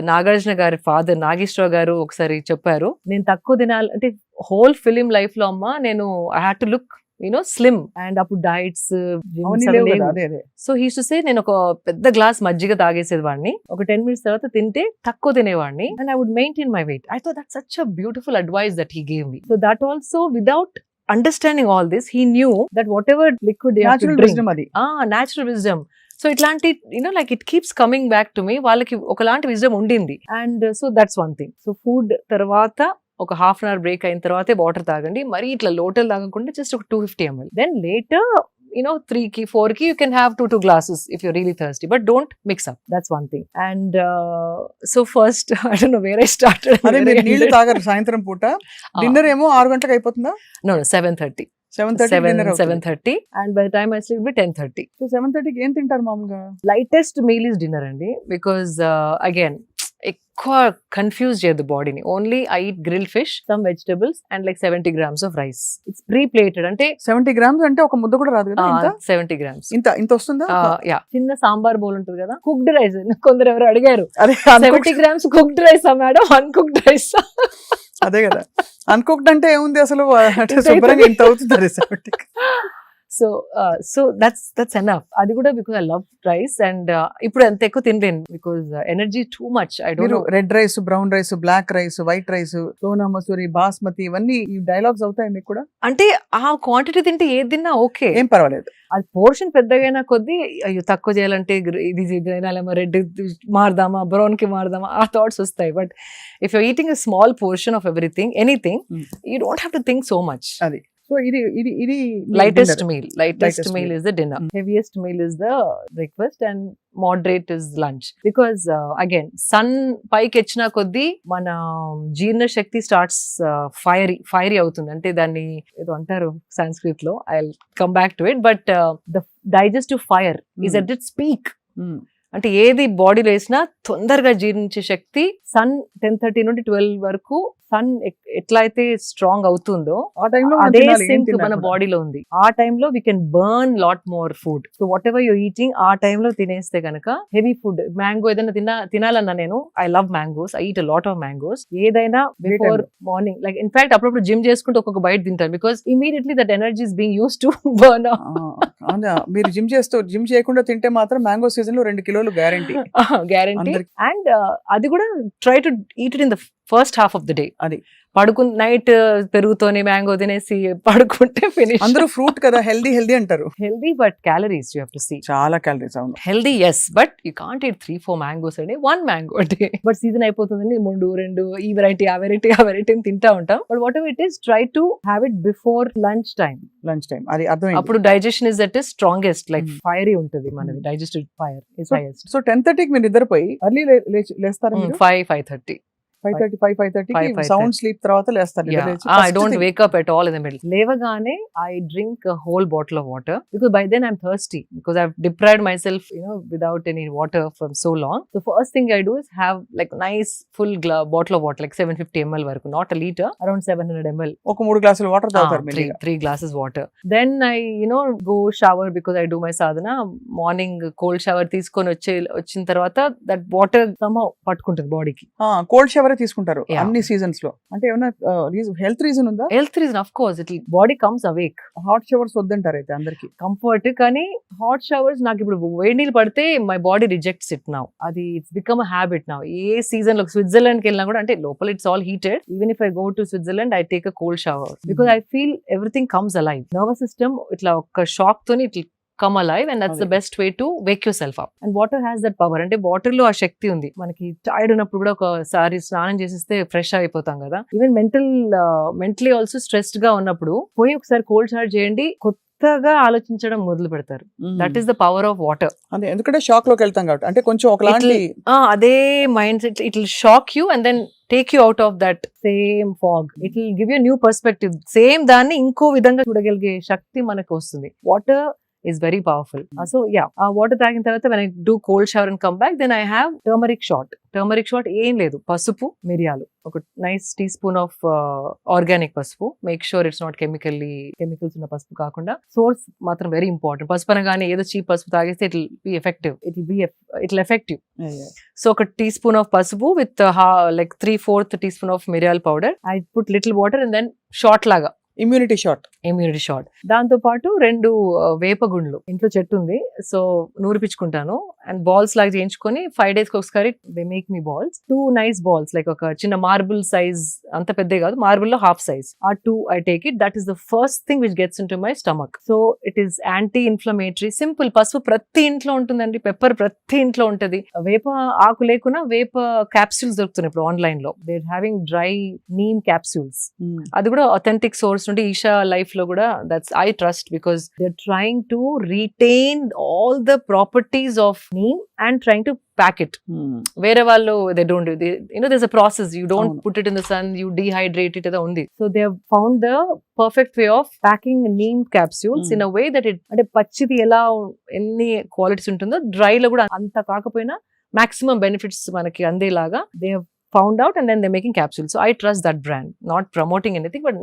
Nagarjuna గారి father Nageswararao గారు ఒకసారి చెప్పారు, నేను తక్కువ తినాలి అంటే హోల్ ఫిలిం లైఫ్ లో అమ్మా నేను I had to look slim. And అప్పుడు diets, so he to say, నేను ఒక పెద్ద గ్లాస్ మజ్జిగ తాగేసేది వాడిని, ఒక 10 minutes తర్వాత తింటే తక్కువ తినేవాడిని, and I would maintain my weight. I thought that's such a beautiful advice that he gave me. So that also, without understanding all this, he knew that whatever liquid they have to drink, natural wisdom. So itlanti, like it keeps coming back to me, వాళ్ళకి ఒకలాంటి wisdom ఉండింది. And so that's one thing. So food తర్వాత ఒక half an hour break అయిన తర్వాతే water తాగండి. మరి ఇట్లా లోటల్ తాగకుండా జస్ట్ ఒక 250 ml. Then later 3కి 4కి you can have 2 glasses if you're really thirsty, but don't mix up. That's one thing. And so first, I don't know where I started. అదే మీరు నీళ్లు తాగరు సాయంత్రం పూట, డిన్నర్ ఏమో 6 గంటలకు అయిపోతుందా? No, 7:30. 7:30 and by the time I sleep, 10:30. So 7:30కి ఏం తింటారు మామూలుగా? Lightest meal is dinner అండి, because again ఎక్కువ కన్ఫ్యూజ్ చేయదు బాడీని. Only I eat grill fish, some vegetables and like 70 grams of rice. It's pre plated. అంటే 70 grams అంటే ఒక ముద్ద కూడా రాదు కదా? 70 grams. ఇంత వస్తుందా? యా, చిన్న సాంబార్ బౌల్ ఉంటుంది కదా, కుక్డ్ రైస్. కొందరు ఎవరు అడిగారు, 70 grams cooked rice madam, uncooked rice? అదే కదా, అన్కుక్డ్ అంటే ఏముంది అసలు, శుభ్రంగా ఇంత అవుతుంది. So that's enough. అది కూడా because I love rice and ఇప్పుడు అంత ఎక్కువ తినలేను because energy too much. I don't మీరు know. Red rice, brown rice, black rice, white rice, Sona Masuri, basmati ఇవన్నీ ఈ డైలాగ్స్ అవుతాయి మీకు కూడా? అంటే ఆ క్వాంటిటీ తింటే ఏది తిన్నా ఓకే. ఏం పర్వాలేదు. అది పోర్షన్ పెద్దగైనా కొద్దీ అయ్యో తక్కువ చేయాలంటే ఇది తినాలేమో, రెడ్ మారదామా, బ్రౌన్ కి మారదామా, ఆ థాట్స్ వస్తాయి. But if you eating a small portion of anything you don't have to think so much. అది సో ఇది ఇది ఇది lightest dinner. meal Lightest meal meal. is the dinner. Heaviest meal is the breakfast and moderate is lunch, because again sun పైకి వచ్చిన కొద్దీ మన జీర్ణ శక్తి starts fiery అవుతుంది. అంటే దాన్ని ఏదో అంటారు సంస్కృత్ లో, I come back to it, but the digestive fire is at its peak. Mm. అంటే ఏది బాడీలో వేసినా తొందరగా జీర్ణించే శక్తి సన్ 10:30 నుండి 12 వరకు సన్ ఎట్లా అయితే స్ట్రాంగ్ అవుతుందో ఆ టైంలో అదే సింక్ మన బాడీలో ఉంది. ఆ టైంలో we can burn lot more food. So what ever you eating ఆ టైంలో తినేస్తే కనుక హెవీ ఫుడ్, మ్యాంగో ఏదైనా తినాలన్నా, నేను I love mangoes, I eat a lot of mangoes. ఏదైనా బిఫోర్ మార్నింగ్, లైక్ ఇన్ఫాక్ట్ అప్పుడప్పుడు జిమ్ చేసుకుంటే ఒక్కొక్క బయట తింటాను, because immediately that energy is being use to burn. మీరు జిమ్ చేయకుండా తింటే మాత్రం మ్యాంగో సీజన్ లో 2 కిలోలు గ్యారంటీ. గ్యారంటీ. అండ్ అది కూడా try to eat it in the first half of the day. అది నైట్ పెరుగుతోని మ్యాంగో తినేసి పడుకుంటే ఫినిష్. అందరూ ఫ్రూట్ కదా, హెల్దీ అంటారు. Healthy but calories you have to see. చాలా క్యాలరీస్. అవును, healthy yes, but you can't eat 3-4 mangoes అండి, 1 మ్యాంగో అంటే. బట్ సీజన్ అయిపోతుందండి, 3-2 ఈ వెరైటీ ఆ వెరైటీ అని తింటా ఉంటాం. But whatever it is, try to have it before lunch time. అది అర్థం. అప్పుడు digestion is at strongest, like fiery ఉంటుంది మనది, digestive fire is highest. So 10:30కి మీరు నిద్రపోయి ఎర్లీ లేస్తారా? 5:30 5:30 సౌండ్ స్లీప్ తర్వాత లేస్తారు. I don't wake up at all in the middle. లేవగానే I drink a whole bottle of water, because by then I'm thirsty, because I've deprived myself, without any water from so long. The first thing I do is have like nice full bottle of water, like 750 ml varaku, not a liter, around 700 ml. ఒక 3 గ్లాసులు water తాగుతారు. 3 glasses water. Then I go shower, because I do my sadhana. Morning cold shower తీసుకొని వచ్చిన తర్వాత that water somehow పట్టుకుంటుంది బాడీకి. Cold shower తీసుకుంటారు అన్ని సీజన్స్ లో. అంటే ఏమైనా హెల్త్ రీజన్ ఉందా? Health reason, of course, it body comes awake. Hot showers వద్దంటారు అయితే అందరికి. కంఫర్ట్, కానీ హాట్ షవర్స్ నాకు ఇప్పుడు వేడి నీళ్ళు పడితే my body rejects it now. అది it's become a habit now. ఏ సీజన్ లో స్విట్జర్లాండ్ కి వెళ్ళినా కూడా, అంటే లోపల it's all heated, even if I go to Switzerland I take a cold shower, because I feel everything comes alive. Nervous system ఇట్లా ఒక షాక్ తోని ఇట్లా come alive, and that's the best way to wake yourself up. And water has that power. అంటే water లో ఆ శక్తి ఉంది. మనకి tired ఉన్నప్పుడు కూడా ఒకసారి స్నానం చేసేస్తే ఫ్రెష్ అయిపోతాం కదా. ఈవెన్ మెంటలీ ఆల్సో స్ట్రెస్డ్ గా ఉన్నప్పుడు పోయి ఒకసారి కోల్డ్ షవర్ చేయండి, కొత్తగా ఆలోచించడం మొదలు పెడతారు. That is the power of water. అదే, ఎందుకంటే షాక్ లోకి వెళ్తాం కాబట్టి, అంటే కొంచెం ఒకలాంటి అదే mindset, it will shock you and then take you out of that same fog. It will give you a new perspective. Same దాన్ని ఇంకో విధంగా చూడగలిగే శక్తి మనకు వస్తుంది. Water is very powerful. So yeah, water తాగిన తర్వాత when I do cold shower and come back, then I have turmeric shot. ఏం లేదు, పసుపు, మిరియాలు, ఒక nice teaspoon of organic పసుపు. Make sure it's not chemicals ఉన్న పసుపు కాకుండా, సోర్స్ మాత్రం వెరీ ఇంపార్టెంట్. పసుపు అనగానే ఏదో చీప్ పసుపు తాగేస్తే it will effect you. So ఒక టీ స్పూన్ ఆఫ్ పసుపు with like 3/4 teaspoon of మిరియాల powder. I put little water and then shot లాగా, ఇమ్యూనిటీ షాట్. దాంతో పాటు 2 వేపగుండ్లు, ఇంట్లో చెట్టు ఉంది, సో నూరిపించుకుంటాను అండ్ బాల్స్ లాగా చేయించుకొని 5 days ఒకసారి they make me balls. 2 nice balls, like ఒక చిన్న మార్బుల్ సైజ్, అంత పెద్ద కాదు, మార్బుల్ లో హాఫ్ సైజ్. ఆ 2 I take it. That is the first thing which gets into my stomach. So it is anti-inflammatory. Simple. పసుపు ప్రతి ఇంట్లో ఉంటుందండి, పెప్పర్ ప్రతి ఇంట్లో ఉంటది. వేప ఆకు లేకున్నా వేప క్యాప్సూల్స్ దొరుకుతున్నాయి ఇప్పుడు ఆన్లైన్ లో. They having dry neem capsules. అది కూడా అథెంటిక్ సోర్స్ నుండి, ఈషా లైఫ్ లో కూడా, that's I trust, because they are trying to retain all the properties of neem and trying to pack it. వేరే వాళ్ళు they don't do, there's a process. You don't put it in the sun, you dehydrate it ada undi. So they have found the perfect way of packing neem capsules in a way that it, అంటే పచ్చిది ఎలా ఎన్ని qualities ఉంటుందో dry లో కూడా అంత కాకపోయినా maximum benefits మనకి అందేలాగా they have found out, and then they're making capsules. So I trust that brand. Not promoting anything, but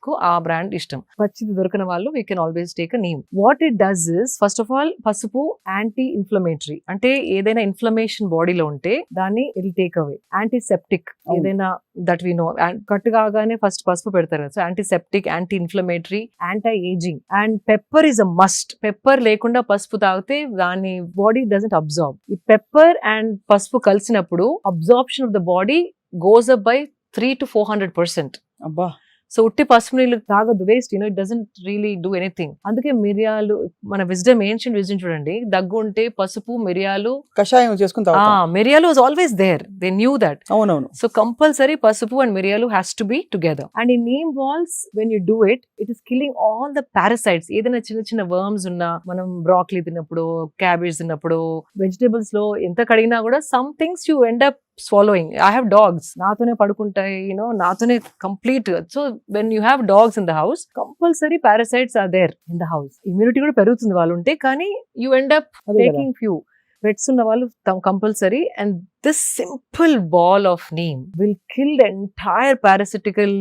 నాకు ఆ బ్రాండ్ ఇష్టం. పచ్చిది దొరకని వాళ్ళు we can always take a neem. What it does is, first of all పసుపు anti inflammatory, అంటే ఏదైనా inflammation బాడీలో ఉంటే దాన్ని ఇట్ టేక్ అవే. యాంటీసెప్టిక్, ఏదైనా దట్ వి నో, కట్టు కాగానే ఫస్ట్ పసుపు పెడతారు కదా, so antiseptic, anti inflammatory, anti ageing. And pepper is a must. Pepper లేకుండా పసుపు తాగితే దాని బాడీ డజంట్ అబ్జార్బ్. ఈ పెప్పర్ అండ్ పసుపు కలిసినప్పుడు absorption of the body goes up by 300 to 400%. అబ్బా. సో ఉట్టి పసుపు నీళ్ళు తాగదు, waste, it doesn't really do anything. అందుకే మిరియాలు, మన విజ్డమ్, ఏన్షియంట్ విజ్డమ్ చూడండి, దగ్గు ఉంటే పసుపు, మిరియాలు, కషాయం చేసుకుని తాగుతాం. మిరియాలు was always there, they knew that. అవునవును. సో కంపల్సరీ పసుపు అండ్ మిరియాలు has to be together. And ఈ neem balls when you do it, it is killing all the parasites. ఏదైనా చిన్న చిన్న వర్మ్స్ ఉన్నా, మనం బ్రాక్లీ తిన్నప్పుడు, క్యాబేజ్ తిన్నప్పుడు, వెజిటేబుల్స్ లో ఎంత కడిగినా కూడా some things you end up swallowing. I have dogs, నాతోనే పడుకుంటాయి, నాతోనే complete. So when you have dogs in the house, compulsory parasites are there in the house. Immunity కూడా పెరుగుతుంది వాళ్ళు ఉంటే, కానీ you end up taking few. Pets ఉన్న వాళ్ళు compulsory. And this simple ball of neem will kill the entire parasitical,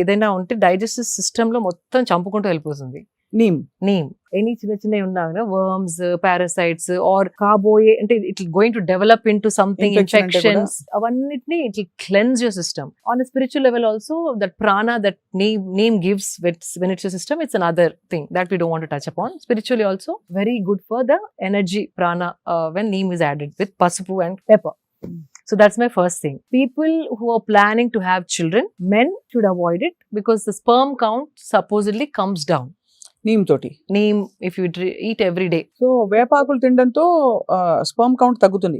ఏదైనా ఉంటే digestive system లో మొత్తం చంపుకుంటూ వెళ్ళిపోతుంది. నీమ్ ఎనీ చిన్న చిన్నవి ఉన్నా, వర్మ్స్, పారాసైట్స్ ఆర్ కాబోయే, అంటే it going to develop into something, infections, అవన్నిటిని it will cleanse your system. On a spiritual level also, that prana that neem gives when it's your system, it's another thing that we don't want to touch upon. Spiritually also very good for the energy prana when neem is added with pasupu and pepper. So that's my first thing. People who are planning to have children, men should avoid it because the sperm count supposedly comes down. Neem తోటి, neem if you eat every day. So వేపాకులు తినడంతో sperm count తగ్గుతుంది,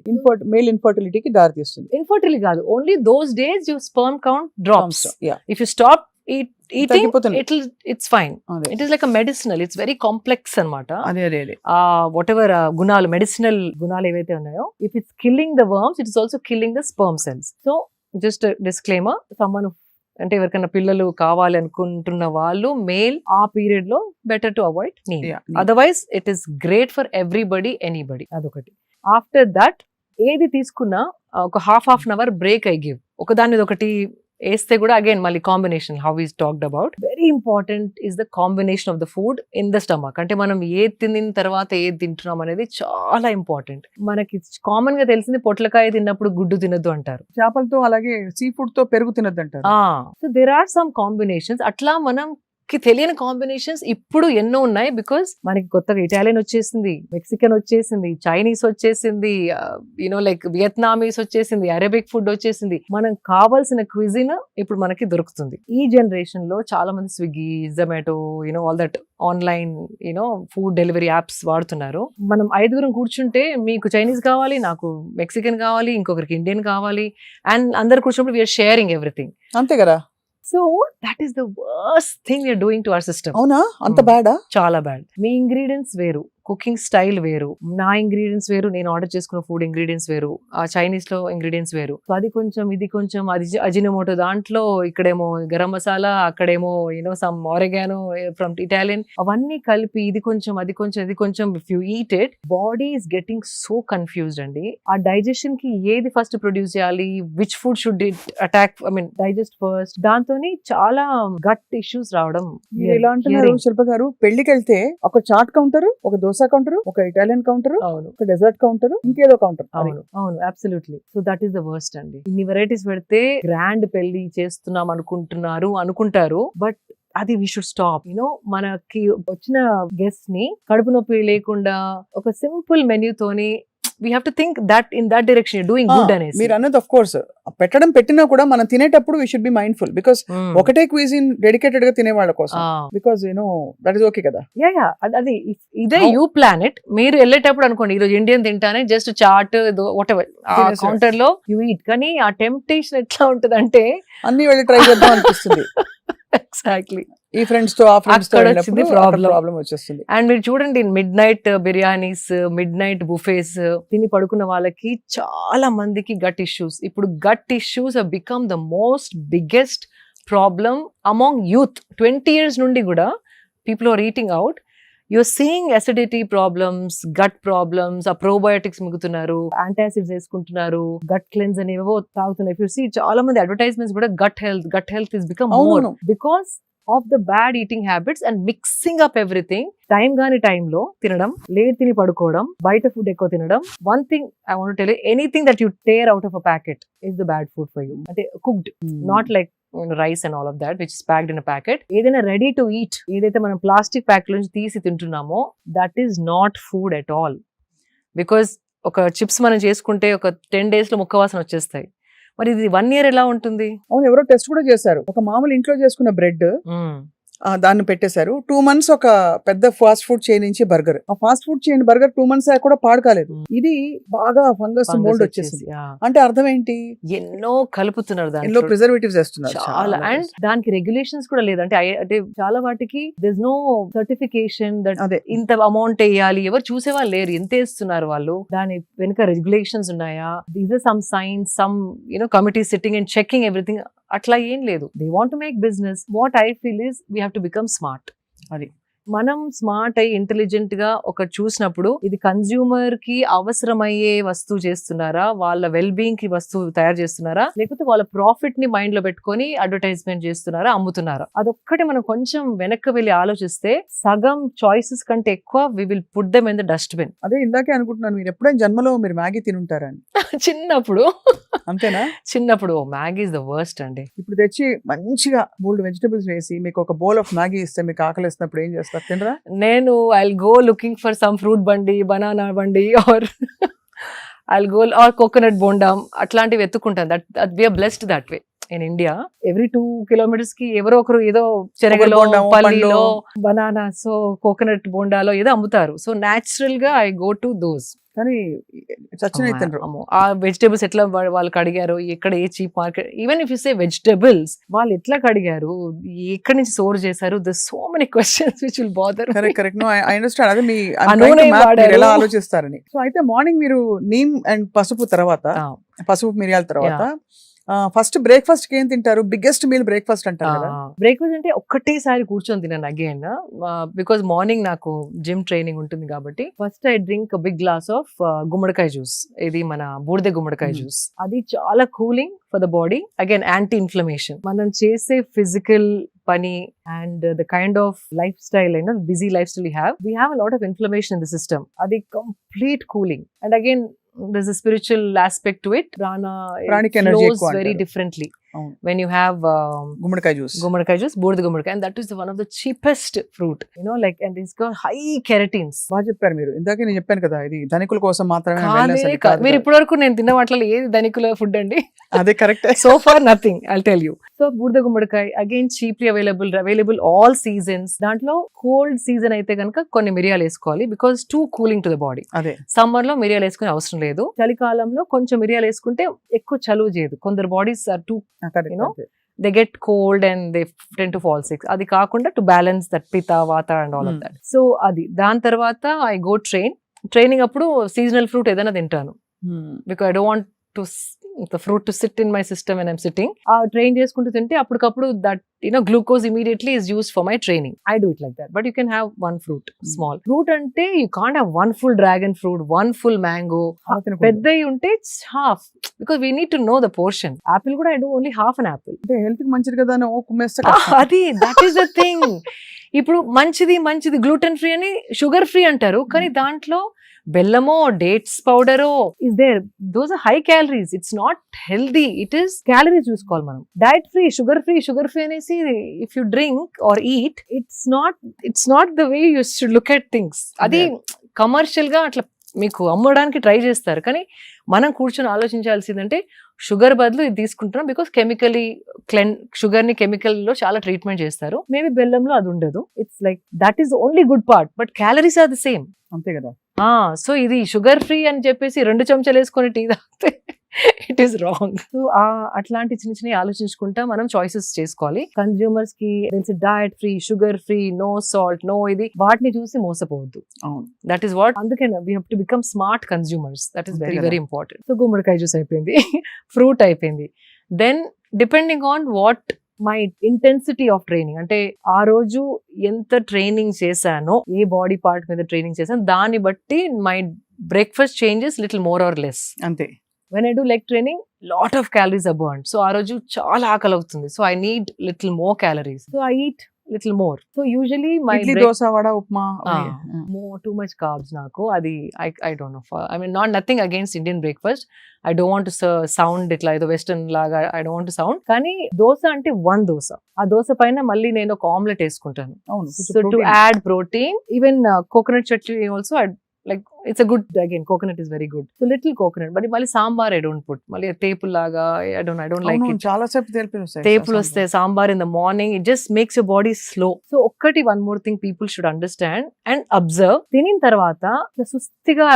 male ఇన్ఫర్టిలిటీకి దారి తీస్తుంది. Infertility కాదు, only those days your sperm count drops. If you stop eating, it's fine. It is like a medicinal, it's very complex anamata. అదే whatever gunalu, medicinal gunalu evaithe unnayo, if it's killing the worms, it is also killing the sperm cells. So just a disclaimer, someone అంటే ఎవరికైనా పిల్లలు కావాలి అనుకుంటున్న వాళ్ళు male ఆ period లో better to avoid neem. Otherwise it is great for everybody, anybody. అదొకటి. After that ఏది తీసుకున్నా ఒక half an hour break I give. ఒకదాని ఒకటి వేస్తే కూడా అగైన్ మళ్ళీ combination, how is talked about, very important is the combination of the food in the stomach. అంటే మనం ఏది తిన్న తర్వాత ఏది తింటున్నాం అనేది చాలా ఇంపార్టెంట్. మనకి కామన్ గా తెలిసింది పొట్లకాయ తిన్నప్పుడు గుడ్డు తినద్దు అంటారు, చేపలతో అలాగే సీ ఫుడ్ తో పెరుగు తినద్దు అంటారు. So there are some combinations. అట్లా మనం తెలియని కాంబినేషన్స్ ఇప్పుడు ఎన్నో ఉన్నాయి. బికాస్ మనకి కొత్తగా ఇటాలియన్ వచ్చేసింది, మెక్సికన్ వచ్చేసింది, చైనీస్ వచ్చేసింది, లైక్ వియత్నామీస్ వచ్చేసింది, అరబిక్ ఫుడ్ వచ్చేసింది. మనం కావాల్సిన క్విజిన్ ఇప్పుడు మనకి దొరుకుతుంది. ఈ జనరేషన్ లో చాలా మంది Swiggy, Zomato, all that online food delivery apps వాడుతున్నారు. మనం 5 కూర్చుంటే మీకు చైనీస్ కావాలి, నాకు మెక్సికన్ కావాలి, ఇంకొకరికి ఇండియన్ కావాలి, అండ్ అందరు కూర్చున్నప్పుడు వీఆర్ షేరింగ్ ఎవ్రీథింగ్. అంతే కదా. So that is the worst thing we are doing to our system. అవునా, అంత బ్యాడా? చాలా బ్యాడ్. మీ ఇంగ్రీడియంట్స్ వేరు, కుకింగ్ స్టైల్ వేరు, నా ఇంగ్రీడియంట్స్ వేరు, నేను ఆర్డర్ చేసుకున్న ఫుడ్ ఇంగ్రీడియంట్స్ వేరు, ఆ చైనీస్ లో ఇంగ్రీడియంట్స్ వేరు. సో అది కొంచెం, ఇది కొంచెం, అది అజినోమోటో దాంట్లో, ఇక్కడేమో గరం మసాలా, అక్కడేమో సమ్ ఆరెగానో ఫ్రమ్ ఇటాలియన్, అవన్నీ కలిపి ఇది కొంచెం, అది కొంచెం, ఇది కొంచెం. If you eat it, body is getting so confused అండి. ఆ డైజెషన్ కి ఏది ఫస్ట్ ప్రొడ్యూస్ చేయాలి, which food should it attack, digest first, దాంతో చాలా గట్ ఇష్యూస్ రావడం. మీరు ఎలా అంటున్నారు శిల్ప గారు? పెళ్లికి వెళ్తే ఒక చాట్ కౌంటర్, ఒక దోసా కౌంటర్, ఒక ఇటాలియన్ కౌంటర్, ఒక డెజర్ట్ కౌంటర్, ఇంకేదో కౌంటర్. అవును, absolutely. So that is the worst అండి. ఇన్ని వెరైటీస్ పెడితే గ్రాండ్ పెళ్లి చేస్తున్నాం అనుకుంటారు, బట్ అది వీ షుడ్ స్టాప్. మనకి వచ్చిన గెస్ట్ ని కడుపు నొప్పి లేకుండా ఒక సింపుల్ మెన్యూ తోని we have to think that in that direction you're doing good అనేసి. మీరు అన్నది ఆఫ్ కోర్స్ పెట్టినా కూడా మనం తినేటప్పుడు we should be mindful because ఒకటే క్విజిన్ డెడికేటెడ్ గా తినే వాళ్ళ కోసం, because that is okay కదా. అది ఇదే యూ ప్లాన్ ఇట్. మీరు వెళ్ళేటప్పుడు అనుకోండి, ఈ రోజు ఇండియన్ తింటానే, just chaat whatever counter లో యూ ఈట్. కానీ ఆ టెంప్టేషన్ ఎట్లా ఉంటది అంటే అన్ని వెళ్ళి ట్రై చేద్దాం అనిపిస్తుంది. ఎగ్జాక్ట్లీ. ఈ ఫ్రెండ్స్ తో ప్రాబ్లం వచ్చేస్తుంది. అండ్ మీరు చూడండి, midnight biryanis, midnight buffets తిని పడుకున్న వాళ్ళకి చాలా మందికి గట్ ఇష్యూస్. ఇప్పుడు gut issues have become the most biggest problem among youth. 20 years నుండి కూడా people are eating out. You're seeing acidity problems, gut problems, ఆ probiotics మిగుతున్నారు, antacids వేసుకుంటున్నారు, gut cleanse అనేవో తాగుతున్నారు. If you see, చాలా మంది అడ్వర్టైజ్మెంట్స్ కూడా gut health is become more because of the bad eating habits and mixing up everything. Time గాని టైంలో తినడం, లేట్ తిని పడుకోవడం, బయట ఫుడ్ ఎక్కువ తినడం. One thing I want tell you, anything that you tear out of a packet is the bad food for you. అంటే cooked, not like rice and all of that which is packed in a packet. ఏదైనా ready to eat, ఏదైతే మనం plastic pack నుంచి తీసి తింటున్నామో that is not food at all. Because ఒక chips మనం చేసుకుంటే ఒక 10 days లో ముక్క వాసన వచ్చేస్తాయి. మరి ఇది 1 year ఎలా ఉంటుంది? అవును, ఎవరో టెస్ట్ కూడా చేశారు. ఒక మామూలు ఇంట్లో చేసుకున్న బ్రెడ్ దాన్ని పెట్టేశారు. 2 months ఒక పెద్ద ఫాస్ట్ ఫుడ్ చైన్ నుంచి బర్గర్. ఆ fast food chain burger 2 months కూడా పాడు కాలేదు. ఇది బాగా ఫంగస్ మోల్డ్ వచ్చేసింది. అంటే అర్థం ఏంటి? ఎన్నో కలుపుతున్నారు, ఎన్నో దాంట్లో ప్రిజర్వేటివ్స్ వేస్తున్నారు. చాలా. అండ్ దానికి రెగ్యులేషన్స్ కూడా లేదు. అంటే చాలా వాటికి దిస్ నో సర్టిఫికేషన్ దట్ అదే ఇంత అమౌంట్ వేయాలి. ఎవరు చూసేవాళ్ళు లేరు, ఎంత వేస్తున్నారు వాళ్ళు, దాని వెనుక రెగ్యులేషన్స్ ఉన్నాయా, these are some science, some committee sitting and checking everything. అట్లా ఏం లేదు. They want to make business. What I feel is we have to become smart. అది మనం స్మార్ట్ అయ్యి ఇంటెలిజెంట్ గా ఒక చూసినప్పుడు ఇది కన్స్యూమర్ కి అవసరమయ్యే వస్తువు చేస్తున్నారా, వాళ్ళ వెల్ బీయింగ్ కి వస్తువు తయారు చేస్తున్నారా, లేకపోతే వాళ్ళ ప్రాఫిట్ ని మైండ్ లో పెట్టుకొని అడ్వర్టైజ్మెంట్ చేస్తున్నారా, అమ్ముతున్నారా. అదొక్కటి మనం కొంచెం వెనక్కి వెళ్ళి ఆలోచిస్తే సగం చాయిసెస్ కంటే ఎక్కువ we will put them in the dustbin. అదే ఇందాకే అనుకుంటున్నాను, మీరు ఎప్పుడైనా జన్మలో మీరు మ్యాగీ తినుంటారని. చిన్నప్పుడు అంతేనా? చిన్నప్పుడు మ్యాగీ ఇస్ ద వర్స్ట్ అండి. ఇప్పుడు తెచ్చి మంచిగా 3 vegetables వేసి మీకు ఒక బౌల్ ఆఫ్ మ్యాగీ ఇస్తే మీకు ఆకలి వేసినప్పుడు ఏం చేస్తారు? తినరా? నేను I'll go looking for some fruit బండి, బనానా బండి, or I'll go or coconut బోండం, అట్లాంటివి ఎత్తుకుంటాను. That we are blessed that way. In India every 2 kilometers కి ఎవరో ఒకరు ఏదో చెరగలో, పల్లిలో, బనానా, సో కోకోనట్ బోండాలో ఏదో అమ్ముతారు. సో న్యాచురల్ గా ఐ గో టు దోస్. కానీ చచ్చిన తినరు. ఆ వెజిటేబుల్స్ ఎట్లా వాళ్ళు కడిగారు, ఎక్కడ ఏ cheap market, even if you say vegetables వాళ్ళు ఎట్లా కడిగారు, ఎక్కడి నుంచి స్టోర్ చేశారు, the so many questions which will bother. Correct. No I understand. అదే మీ ఎలా ఆలోచిస్తారని. సో అయితే మార్నింగ్ మీరు నీమ్ అండ్ పసుపు తర్వాత, పసుపు మిరియాల తర్వాత ఫస్ట్ బ్రేక్ఫాస్ట్ కి ఏం తింటారు? బిగ్గెస్ట్ మీల్ బ్రేక్ఫాస్ట్ అంటారు కదా. బ్రేక్ఫాస్ట్ అంటే ఒక్కటేసారి కూర్చొని తిన్నాను అగైన్, బికాస్ మార్నింగ్ నాకు జిమ్ ట్రైనింగ్ ఉంటుంది కాబట్టి. First I drink big glass of గుమ్మడికాయ జ్యూస్. ఇది మన బూడిద గుమ్మడికాయ జ్యూస్. అది చాలా cooling for the body. Again anti inflammation. మనం చేసే ఫిజికల్ పని and the kind of lifestyle, busy lifestyle we have a lot of inflammation in the system. అది complete cooling. And again there's a spiritual aspect to it. Pranic energy flows very differently when you have gummadikai juice, బూడిద గుమ్మడికాయ, and that is one of the cheapest fruit, like, and it's got high keratins. బాగా చెప్పారు మీరు. ఇందాకే నేను చెప్పాను కదా, ఇది ధనికుల కోసం మాత్రమే. మీరు ఇప్పటి వరకు నేను తిన్న వాటిలో ఏది ధనికుల ఫుడ్ అండి? అదే correct. So far nothing, I'll tell you. So బూడిద గుమ్మడికాయ again cheaply available all seasons. దాంట్లో కోల్డ్ సీజన్ అయితే కనుక కొన్ని మిరియాలు వేసుకోవాలి, because too cooling to the body. అదే సమ్మర్ లో మిరియాలు వేసుకునే అవసరం లేదు. చలికాలంలో కొంచెం మిరియాలు వేసుకుంటే ఎక్కువ చలువ చేయదు. కొందరు bodies are too they get cold and they tend to fall sick. అది కాకుండా to balance that pitta, vata and all of that. So అది దాని తర్వాత I go ట్రైనింగ్ అప్పుడు సీజనల్ ఫ్రూట్ ఏదైనా తింటాను, because I don't want to the fruit to sit in my system when I'm sitting. Train చేసుకుంటూ తింటే అప్పటికప్పుడు that glucose immediately is used for my training. I do it like that. But you can have one fruit, small fruit ante you can't have one full dragon fruit, one full mango. పెద్దయి ఉంటే half, because we need to know the portion. Apple కూడా I do only half an apple. అంటే health కి మంచిది కదా అని కుమ్మేస్తే అది that is the thing. ఇప్పుడు మంచిది గ్లూటెన్ ఫ్రీ అని షుగర్ ఫ్రీ అంటారు, కానీ దాంట్లో బెల్లమో డేట్స్ పౌడరో is there. Those are high calories. It's not healthy. It is calories చూసుకోవాలి మనం. డైట్ ఫ్రీ, షుగర్ ఫ్రీ అనేసి if you drink or eat, it's not the way you should look at things. అది commercial గా అట్లా మీకు అమ్మడానికి try చేస్తారు, కానీ మనం కూర్చొని ఆలోచించాల్సిందంటే షుగర్ బదులు ఇది తీసుకుంటున్నాం, బికాస్ షుగర్ ని కెమికల్ లో చాలా ట్రీట్మెంట్ చేస్తారు. మేబీ బెల్లంలో అది ఉండదు. It's like that is only good part, but calories are the same. అంతే కదా. సో ఇది షుగర్ ఫ్రీ అని చెప్పేసి 2 చెంచాలు వేసుకొని టీ తాగితే ఇట్ ఈస్ రాంగ్. సో అట్లాంటి చిన్న ఆలోచించుకుంటా మనం చాయిసెస్ చేసుకోవాలి. కన్స్యూమర్స్ కి తెలిసి diet free, sugar free, no salt, no ఇది, వాటిని చూసి మోసపోవద్దు. That is what. అందుకే we have to become smart consumers. That is very very important. So గుమ్మడికాయ జ్యూస్ అయిపోయింది, ఫ్రూట్ అయిపోయింది. Then depending on what my intensity of training, అంటే ఆ రోజు ఎంత ట్రైనింగ్ చేశానో, ఏ బాడీ పార్ట్ మీద ట్రైనింగ్ చేశాను, దాన్ని బట్టి my breakfast changes little more or less. అంతే. When I do leg training, lot of calories are burned. So ఆ రోజు చాలా ఆకలి అవుతుంది. So I need little more calories. So I eat little more. So usually my idli dosa vada upma more too much carbs నాకు అది I don't know. I mean not nothing against Indian breakfast. I don't want to sound ఇట్లా ఏదో western లాగా I don't want to sound. కానీ దోశ అంటే one dosa, ఆ దోశ పైన మళ్ళీ నేను ఒక ఆమ్లెట్ వేసుకుంటాను. అవును, so to add protein, even coconut chutney also like it's a good, again coconut is very good, so little coconut, but mali sambar I don't put, mali tepul laga I don't like it. చాలా సేపు Tepul వస్తే sambar in the morning, it just makes your body slow. So ఒక్కటి one more thing people should understand and observe, తినిన తర్వాత సుస్తిగా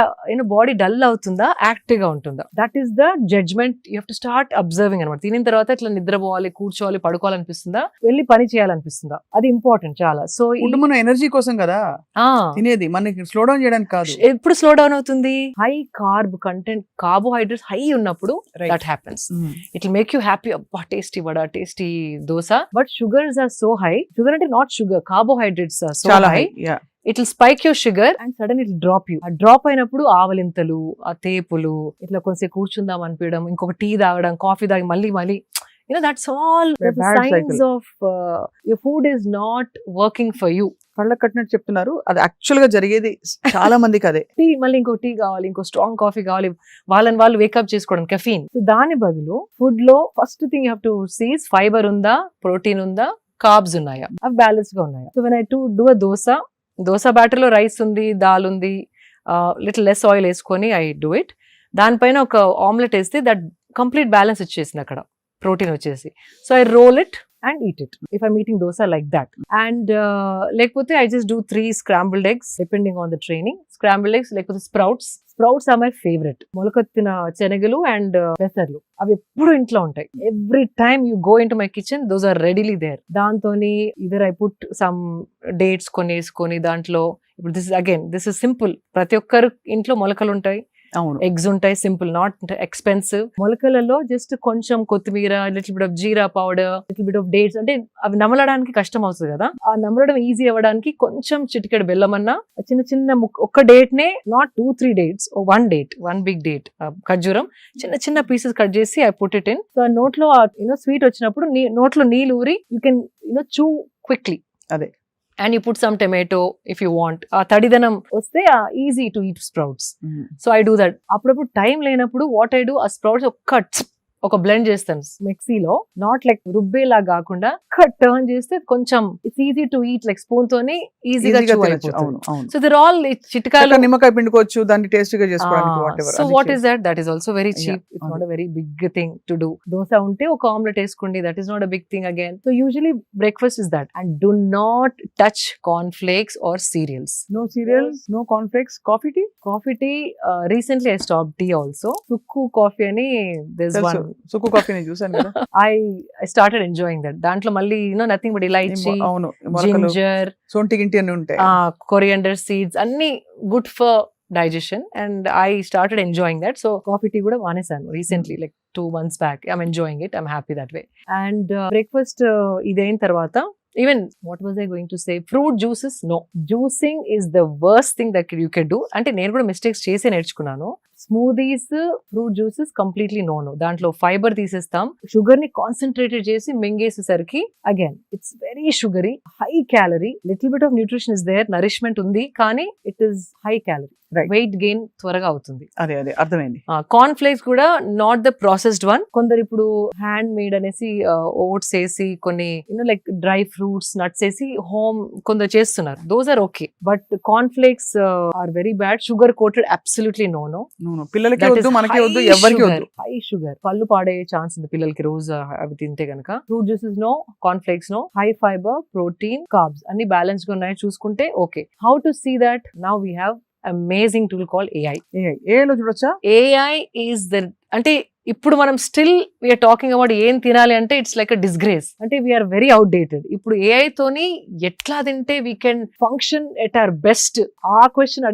body dull అవుతుందా active గా ఉంటుందా, that is the judgment you have to start observing అన్నమాట. తినిన తర్వాత ఇట్లా నిద్రపోవాలి, కూర్చోవాలి, పడుకోవాలనిపిస్తుందా, వెళ్ళి పని చేయాలనిపిస్తుందా, అది ఇంపార్టెంట్ చాలా. సో మన ఎనర్జీ కోసం కదా తినేది, మనకి స్లో డౌన్ చేయడానికి కాదు. ఎప్పుడు స్లో డౌన్ అవుతుంది, high carb content, carbohydrates high ఉన్నప్పుడు that happens. It will make you happy, అబ్బా tasty vada, tasty dosa. But sugars are so high, sugar అంటే not sugar, carbohydrates are so high, it will spike your sugar and sudden it drop you. ఆ drop అయినప్పుడు ఆవలింతలు, ఆ తేపులు, ఇట్లా కొంచెం కూర్చుందాం అనిపించడం, ఇంకొక టీ తాగడం, కాఫీ తాగి మళ్ళీ that's all the signs of your food is not working for you. కళ్ళ కట్టినట్టు చెప్తున్నారు, అది యాక్చువల్ గా జరిగేది చాలా మందికి అదే. టీ మళ్ళీ ఇంకో టీ కావాలి, ఇంకో స్ట్రాంగ్ కాఫీ కావాలి, వాళ్ళు వేకప్ చేసుకోవడం కెఫీన్. సో దాని బదులు ఫుడ్ లో first thing you have to see fibre ఉందా, ప్రోటీన్ ఉందా, కార్బ్స్ ఉన్నాయా, అవి బ్యాలెన్స్ గా ఉన్నాయా. So when I do a dosa batter లో రైస్ ఉంది, దాల్ ఉంది, లిటిల్ లెస్ ఆయిల్ వేసుకొని ఐ డూ ఇట్. దానిపైన ఒక ఆమ్లెట్ వేస్తే దట్ కంప్లీట్ బ్యాలెన్స్ ఇచ్చేసింది అక్కడ, ప్రోటీన్ వచ్చేసి. So I roll it and eat it if I'm eating dosa like that. And lekapothe I just do 3 scrambled eggs depending on the training. Scrambled eggs, lekapothe sprouts are my favorite. మొలకొత్తిన శనగలు and పెసర్లు అవి ఎప్పుడు ఇంట్లో ఉంటాయి. Every time you go into my kitchen those are readily there. దాంతోని either I put some dates కొనేసుకొని దాంట్లో, ఇప్పుడు this is simple, ప్రతి ఒక్కరు ఇంట్లో మొలకలు ఉంటాయి, ఎగ్స్ ఉంటాయి, సింపుల్, నాట్ ఎక్స్పెన్సివ్. మొలకలలో జస్ట్ కొంచెం కొత్తిమీర, little bit of jeera powder, little bit of dates, అంటే అవి నమలడానికి కష్టం అవుతుంది కదా, ఆ నమలడం ఈజీ అవ్వడానికి కొంచెం చిటికెడు బెల్లం అన్న, చిన్న ఒక్క డేట్ నే, not 2-3 dates, one big date, ఖర్జూరం చిన్న పీసెస్ కట్ చేసి I put it in. So నోట్లో స్వీట్ వచ్చినప్పుడు నోట్లో నీళ్ళు ఊరి యూ కెన్ చూ క్విక్లీ. అదే. And you put some tomato if you want. తడిదనం వస్తే easy to eat sprouts. So I do that. అప్పుడప్పుడు టైం లేనప్పుడు what I do, ఆ sprouts ఒక బ్లెండ్ చేస్తాను మిక్సీలో, నాట్ లైక్ రుబ్బేలా కాకుండా టర్న్ చేస్తే కొంచెం it's easy to eat, like spoon తోని ఈజీగా అయిపోతుంది. సో దర్ ఆల్ చిట్కాలు, నిమ్మకాయ పిండుకోవచ్చు, దాన్ని టేస్టీ గా చేసుకోవడానికి. So what is that is also very cheap, it's not a very big thing to do. Dosa ఉంటే ఒక ఆమ్లెట్ వేసుకోండి, that is not a big thing again. So usually breakfast is that. And do not touch corn flakes or cereals. No cereals, no corn flakes. Coffee tea, recently I stopped tea also. Sukku coffee ani, there's one Sukku coffee నేను చూసాను కదా. I started enjoying that. దాంట్లో మళ్ళీ nothing but elaichi, ginger, సొంటి గింటి అన్ని ఉంటాయి, coriander seeds, అన్ని good for digestion, and I started enjoying that. So coffee tea kuda vanesanu recently, like 2 months back. I'm enjoying it, I'm happy that way. And breakfast idain tarvata, even what was I going to say, fruit juices, no, juicing is the worst thing that you can do. Ante nenu kuda mistakes chese nerchukunnanu. Smoothies, fruit juices completely no. దాంట్లో fibre తీసేస్తాం, sugar ని concentrated చేసి మింగేసేసరికి again it's very sugary, high calorie. Little bit of nutrition is there, nourishment ఉంది, కానీ it is high calorie. Weight gain త్వరగా అవుతుంది. అదే అర్థమైంది. కార్న్ ఫ్లేక్స్ కూడా నాట్ ద ప్రాసెస్డ్ వన్. కొందరు ఇప్పుడు హ్యాండ్ మేడ్ అనేసి ఓట్స్ వేసి కొన్ని లైక్ డ్రై ఫ్రూట్స్, నట్స్ వేసి హోమ్ కొందరు చేస్తున్నారు. Those are okay, but corn flakes are very bad. Sugar coated, absolutely no. పిల్లలకి వద్దు, మనకి వద్దు, ఎవరికి వద్దు. హై షుగర్, పళ్ళు పాడే ఛాన్స్ ఉంది పిల్లలకి రోజు అవి తింటే గనక. Fruit juices no, corn flakes no. High fibre, protein, carbs అన్ని బ్యాలెన్స్ గా ఉన్నాయి చూసుకుంటే okay. How to see that? Now we have amazing tool called AI. AI లో చూడొచ్చా? AI is the, అంటే ఇప్పుడు మనం స్టిల్ వీఆర్ టాకింగ్ అబౌట్ ఏం తినాలి అంటే ఇట్స్ లైక్ అ డిస్గ్రేస్, అంటే వీఆర్ వెరీ అవుట్డేటెడ్. ఇప్పుడు AI తోని ఎట్లా తింటే we can function at our best, ఆ క్వశ్చన్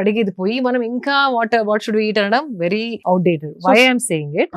అడిగేది పోయి మనం ఇంకా వాట్ షుడ్ వి ఈట్ అనడం very outdated. Why I'm saying it,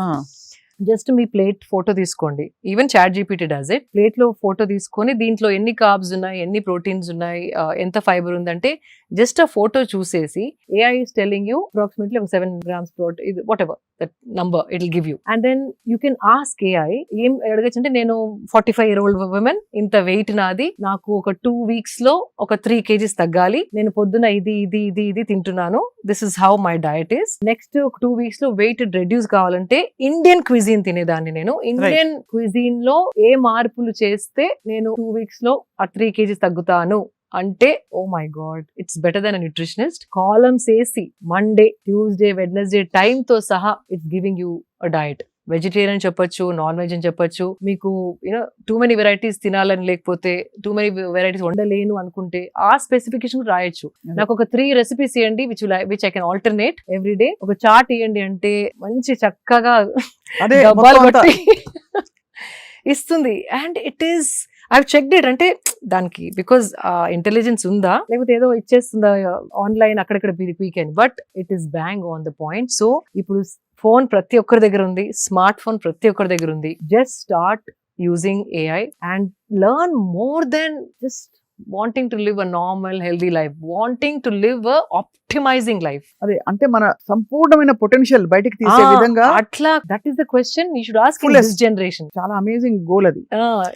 just మీ ప్లేట్ ఫోటో తీసుకోండి, even ChatGPT does it. Plate లో ఫోటో తీసుకొని దీంట్లో ఎన్ని కార్బ్స్ ఉన్నాయి, ఎన్ని ప్రోటీన్స్ ఉన్నాయి, ఎంత ఫైబర్ ఉందంటే జస్ట్ ఆ ఫోటో చూసేసి AI is telling you approximately 7 grams protein, whatever that number it'll give you, and then you can ask AI ఏం అడగచ్చు అంటే నేను 45-year-old woman ఇంత వెయిట్ నాది, నాకు ఒక 2 weeks లో ఒక 3 kgs తగ్గాలి, నేను పొద్దున ఇది తింటున్నాను, this is how my diet is, next 2 weeks లో వెయిట్ రెడ్యూస్ కావాలంటే ఇండియన్ క్విజిన్ తినేదాన్ని, నేను ఇండియన్ క్విజిన్ లో ఏ మార్పులు చేస్తే నేను 2 weeks లో ఆ 3 kgs తగ్గుతాను అంటే, oh my god, it's better than a nutritionist. Columns వేసి మండే, ట్యూస్డే, వెడ్నెస్డే టైమ్ తో సహా it's giving you a diet. Vegetarian చెప్పొచ్చు, నాన్ వెజ్ అని చెప్పొచ్చు, మీకు యూనో టూ మెనీ వెరైటీస్ తినాలని లేకపోతే టూ మెనీ వెరైటీస్ వండలేను అనుకుంటే ఆ స్పెసిఫికేషన్ రాయొచ్చు. నాకు ఒక 3 recipes ఇవ్వండి which I can alternate every day, ఒక చార్ట్ ఇవ్వండి అంటే మంచి చక్కగా డబ్బాలు బట్టి ఇస్తుంది. And it is I checked it, అంటే దానికి బికాస్ ఇంటెలిజెన్స్ ఉందా లేకపోతే ఏదో ఇచ్చేస్తుందా ఆన్లైన్ అక్కడక్కడ పీకెన్, but it is bang on the point. So ఇప్పుడు ఫోన్ ప్రతి ఒక్కరి దగ్గర ఉంది, స్మార్ట్ ఫోన్ ప్రతి ఒక్కరి దగ్గర ఉంది. Just start using AI and learn more than just wanting to live a normal healthy life, wanting to live a optimizing life. అదే అంటే మన సంపూర్ణమైన పొటెన్షియల్ బయటికి తీసే విధంగా అట్లా, that is the question you should ask in this generation. చాలా amazing goal అది.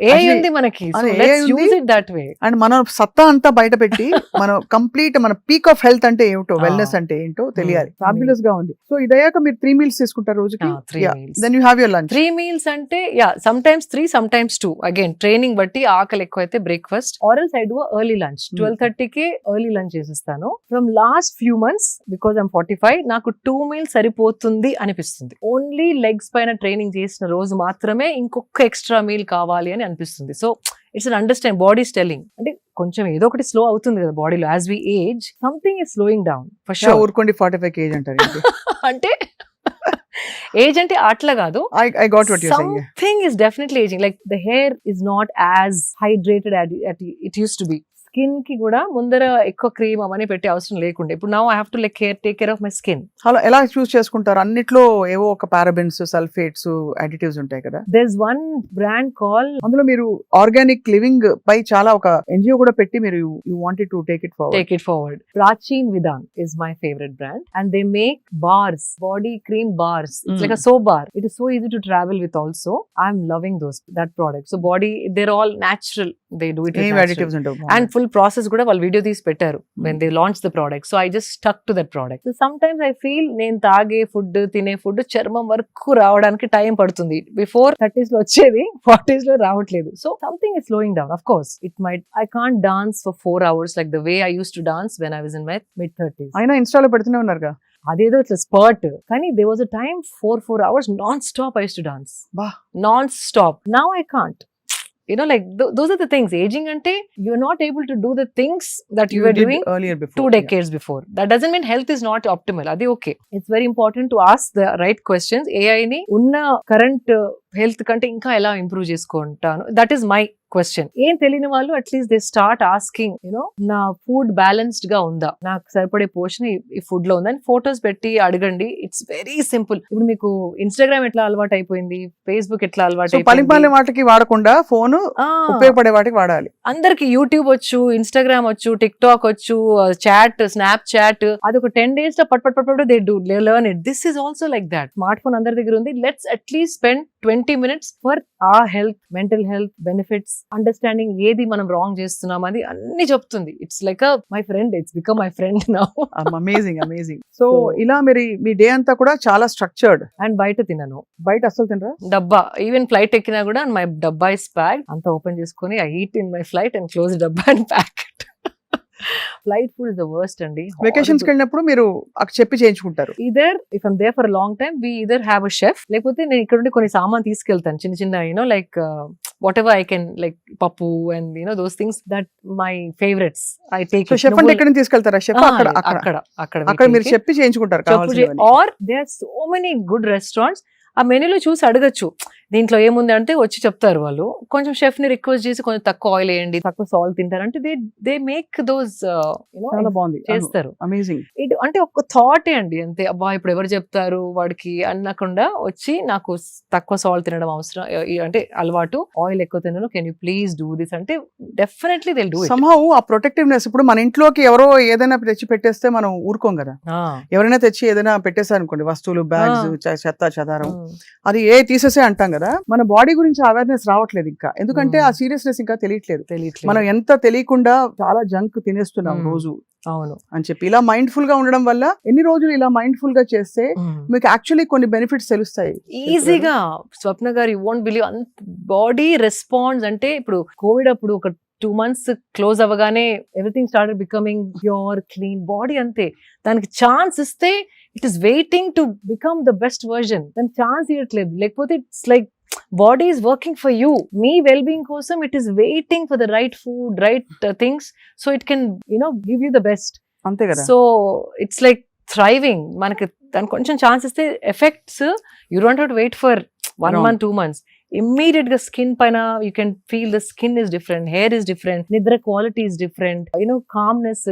AI ఉంది మనకి, so let's use it that way. And మన సత్తా అంతా బయట పెట్టి మనం కంప్లీట్ మన పీక్ ఆఫ్ హెల్త్ అంటే ఏమిటో, వెల్నెస్ అంటే ఏంటో తెలియాలి. ఫ్యాబులస్ గా ఉంది. సో ఇదయ్యాక మీరు 3 meals తీసుకుంటారు రోజుకి. 3 meals. Then you have your lunch. 3 meals అంటే sometimes 3, sometimes 2. Again training బట్టి ఆకలి ఎక్కువైతే breakfast, or else I do early lunch. 12:30కి ఎర్లీ లంచ్ చేసేస్తాను. From last few months because I'm 45 నాకు 2 meals సరిపోతుంది అనిపిస్తుంది. ఓన్లీ లెగ్స్ పైన ట్రైనింగ్ చేసిన రోజు మాత్రమే ఇంకొక ఎక్స్ట్రా మీల్ కావాలి అని అనిపిస్తుంది. So it's an understand, body telling, అంటే కొంచెం ఏదో ఒకటి స్లో అవుతుంది కదా బాడీలో. As we age something is slowing down for sure. ఊరుకోండి 45 kg అంటారు అంటే ఏజ్ అంటే అట్లా కాదు, I got what you're saying. Something is definitely aging. Like the hair is not as hydrated as it used to be. Skin కి కూడా ముందర ఎక్కువ క్రీమ్ అవన్నీ పెట్టే అవసరం లేకుండే. ఇప్పుడు now I have to like take care of my skin. అలా ఎలా చూస్ చేసుకుంటారు? అన్నిట్లో ఏవో ఒక పారాబెన్స్, సల్ఫేట్స్, అడిటివ్స్ ఉంటాయి కదా. There is one brand call, అందులో మీరు ఆర్గానిక్ లివింగ్ పై చాలా ఒక NGO కూడా పెట్టి మీరు you wanted to take it forward. Prachin Vidhan is my favourite brand and they make bars, body cream bars. It's like a soap bar. It is so easy to travel with also. I am loving that product. So body there all natural, they do it with additives ఉంటాయి and full process కూడా వాళ్ళు video తీసి పెట్టారు when they launched the product. So I just stuck to that product. So sometimes I feel నేను తాగే food, తినే food చర్మం వరకు రావడానికి టైం పడుతుంది. బిఫోర్ 30s లో వచ్చేది 40s లో రావట్లేదు. So something is slowing down. Of course I can't dance for 4 hours like the way I used to dance when I was in my mid-30s. అయినా ఇన్స్టాలో పెడుతూనే ఉన్నారుగా. అదేదో ఇట్లా స్పర్ట్, కానీ there was a time 4 hours non-stop I used to dance. Non-stop. Now I can't. You know, like those are the things. Aging ante you're not able to do the things that you were doing earlier before, 2 decades before. That doesn't mean health is not optimal. Adi okay. It's very important to ask the right questions. AI ni unna current health kante inka ela improve chesukontanu. That is my question. ఏం తెలియని వాళ్ళు at least they start asking, నా food balanced గా ఉందా, నాకు సరిపడే పోషన్ ఈ food లో ఉందా అని ఫోటోస్ పెట్టి అడగండి. It's very simple. ఇప్పుడు మీకు ఇన్స్టాగ్రామ్ ఎట్లా అలవాటు అయిపోయింది, ఫేస్బుక్ ఎట్లా అలవాటు అయిపోయింది, వాటికి వాడకుండా ఫోన్ ఉపయోగపడే వాటికి వాడాలి. అందరికి యూట్యూబ్ వచ్చు, ఇన్స్టాగ్రామ్ వచ్చు, టిక్ టాక్ వచ్చు, చాట్, స్నాప్ చాట్, అది ఒక 10 days లో పట్ they do learn it. This is also like that. Smart phone అందరి దగ్గర ఉంది. Let's at least spend 20 minutes for our health, mental health benefits, understanding ఏది మనం రాంగ్ చేస్తున్నాం అది అన్ని చెప్తుంది. It's like my friend, it's become my friend now. Amazing. So ఇలా మీ డే అంతా కూడా చాలా స్ట్రక్చర్డ్. అండ్ బయట తినను, బయట అసలు తినరా? డబ్బా, ఈవెన్ ఫ్లైట్ ఎక్కినా కూడా మై డబ్బా ఇస్ ప్యాక్డ్. అంతా ఓపెన్ చేసుకుని I eat in my flight and close dabba and pack it. Flight food is the worst అండి. వెకేషన్స్ కి వెళ్ళినప్పుడు మీరు చెప్పి చేయించుకుంటారు. Either if I'm there for long time we either have a chef, లేకపోతే నేను ఇక్కడ నుండి కొన్ని సామాన్ తీసుకెళ్తాను చిన్న like whatever I can, like pappu and those things that my favorites I take. So chef ante ekkada తీసుకెళ్తారా? షెఫ్ అక్కడ మీరు చెప్పి చేయించుకుంటారు కావాల్సినవి. Or there are so many good restaurants, ఆ మెనూలో చూసి అడగచ్చు. దీంట్లో ఏముంది అంటే వచ్చి చెప్తారు వాళ్ళు, కొంచెం షెఫ్ ని రిక్వెస్ట్ చేసి కొంచెం తక్కువ ఆయిల్ వేయండి, తక్కువ సాల్ట్ తింటారు అంటే దే మేక్ దోస్ చాలా బాగుంది, చేస్తారు. అమేజింగ్. ఇది అంటే ఒక థాటే అండి అంతే. అబ్బా ఇప్పుడు ఎవరు చెప్తారు వాడికి అనకుండా వచ్చి నాకు తక్కువ సాల్ట్ తినడం అవసరం అంటే అలవాటు, ఆయిల్ ఎక్కువ తినను, can you please do this అంటే definitely they do it. Somehow ఆ ప్రొటెక్టివ్నెస్, ఇప్పుడు మన ఇంట్లోకి ఎవరో ఏదైనా తెచ్చి పెట్టేస్తే మనం ఊరుకోం కదా, ఎవరైనా తెచ్చి ఏదైనా పెట్టేశారు అనుకోండి, వస్తువులు, బ్యాగ్స్, చెత్త చెదారం, అది తీసేసే అంటాం కదా. మన బాడీ గురించి అవేర్నెస్ రావట్లేదు ఇంకా, ఎందుకంటే ఆ సీరియస్నెస్ ఇంకా తెలియట్లేదు. మనం ఎంత తెలియకుండా చాలా జంక్ తినేస్తున్నాం రోజు. అవును అని చెప్పి ఇలా మైండ్ఫుల్ గా ఉండడం వల్ల ఎన్ని రోజులు ఇలా మైండ్ఫుల్ గా చేస్తే మీకు యాక్చువల్లీ కొన్ని బెనిఫిట్స్ తెలుస్తాయి ఈజీగా. స్వప్న గారు, you won't believe, body response అంటే ఇప్పుడు కోవిడ్ అప్పుడు ఒక 2 months క్లోజ్ అవ్వగానే everything started becoming pure clean body. అంతే, దానికి ఛాన్స్ ఇస్తే it is waiting to become the best version. దానికి ఛాన్స్ ఇవ్వట్లేదు, లేకపోతే it's like body is working for you, మీ వెల్ బీయింగ్ కోసం it is waiting for the right food, right things, so it can give you the best. అంతే కదా. So it's like thriving. మనకి దానికి కొంచెం ఛాన్స్ ఇస్తే effects you don't have to wait for 1 month 2 months. Immediate గా skin పైన you can feel the skin is different, hair is different, నిద్ర quality is different, calmness,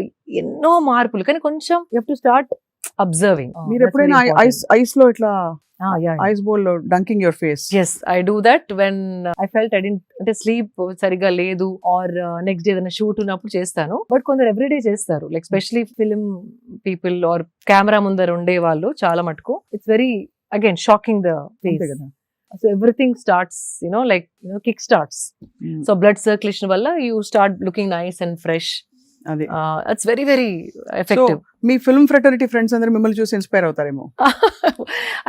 ఎన్నో మార్పులు. కానీ కొంచెం you have to start observing. మీరు ఎప్పుడైనా ఐస్ లో ఇట్లా ఐస్ బౌల్ లో dunking your face? Yes, I do that when I felt I didn't అంటే స్లీప్ సరిగా లేదు ఆర్ నెక్స్ట్ డే ఏదైనా షూట్ ఉన్నప్పుడు చేస్తాను. బట్ కొందరు ఎవ్రీడే చేస్తారు, like specially film people or camera ముందర ఉండే వాళ్ళు చాలా మటుకు. It's very again shocking the face. So everything starts, kick starts. So blood circulation valla you start looking nice and fresh. Adi. It's very, very effective. So, me film fraternity friends అందరూ మిమ్మల్ని చూసి inspire అవుతారేమో.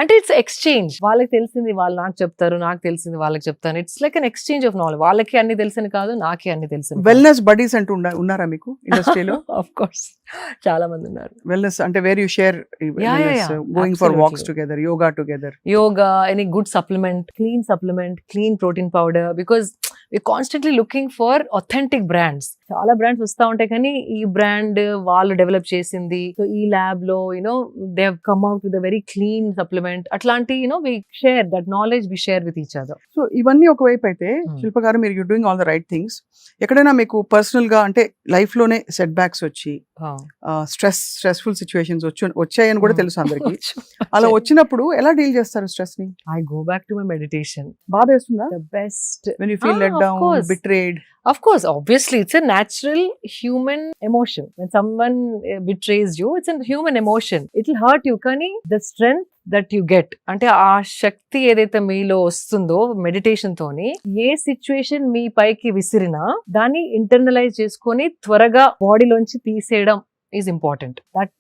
అంటే it's exchange. వాళ్ళకి తెలిసింది వాళ్ళు నాకు చెప్తారు, నాకు తెలిసింది వాళ్ళకి చెప్తాను. It's like an exchange of knowledge. వాళ్ళకి అన్ని తెలిసిన కాదు, నాకే అన్ని తెలిసిన. వెల్నెస్ బడీస్ అంటూ ఉన్నారా మీకు ఇండస్ట్రీలో? ఆఫ్ కోర్స్ చాలా మంది ఉన్నారు. వెల్నెస్ అంటే where you share going for walks together, yoga together. Yoga, any good supplement, clean protein powder, because we constantly looking for authentic brands. చాలా బ్రాండ్స్ వస్తా ఉంటాయి, కానీ ఈ బ్రాండ్ వాళ్ళు డెవలప్ చేసింది, సో ఈ ల్యాబ్ లో they have come out with a very clean supplement. అట్లాంటి we share that knowledge, we share with each other. So ఇవన్నీ ఒకవైపు అయితే శిల్ప గారు, మీరు you doing all the right things. ఎక్కడైనా మీకు పర్సనల్ గా అంటే లైఫ్ లోనే సెట్ బ్యాక్స్ వచ్చి స్ట్రెస్ఫుల్ సిచ్యువేషన్స్ వచ్చాయని కూడా తెలుసు అందరికి. అలా వచ్చినప్పుడు ఎలా డీల్ చేస్తారు స్ట్రెస్ ని? I go back to my meditation. బాధ వేస్తుందా? The best. when you feel let down, betrayed? Of course, obviously, it's a natural human emotion. When someone betrays you, it's a human emotion. It'll hurt you, kani the strength that you get, అంటే ఆ శక్తి ఏదైతే మీలో వస్తుందో meditation తోని, ఏ situation మీ పైకి విసిరినా దాన్ని internalise చేసుకొని త్వరగా బాడీలోంచి తీసేయడం ఈజ్ ఇంపార్టెంట్. దట్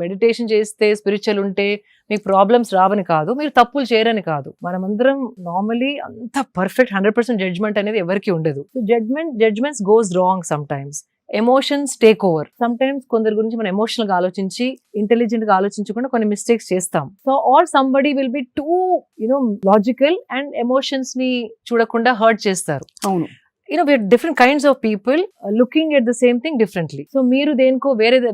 మెడిటేషన్ చేస్తే, స్పిరిచువల్ ఉంటే మీకు ప్రాబ్లమ్స్ రావని కాదు, మీరు తప్పులు చేయరని కాదు. మనమందరం నార్మలీ అంత పర్ఫెక్ట్ 100% జడ్జ్మెంట్ అనేది ఎవరికి ఉండదు. So judgements goes wrong sometimes. Emotions take over. Sometimes కొందరి గురించి మనం ఎమోషనల్ గా ఆలోచించి, ఇంటెలిజెంట్ గా ఆలోచించకుండా కొన్ని మిస్టేక్స్ చేస్తాం. So or somebody will be too logical and emotions ని చూడకుండా హర్ట్ చేస్తారు. అవును. we're different kinds of people looking at the same thing differently. So మీరు దేనికో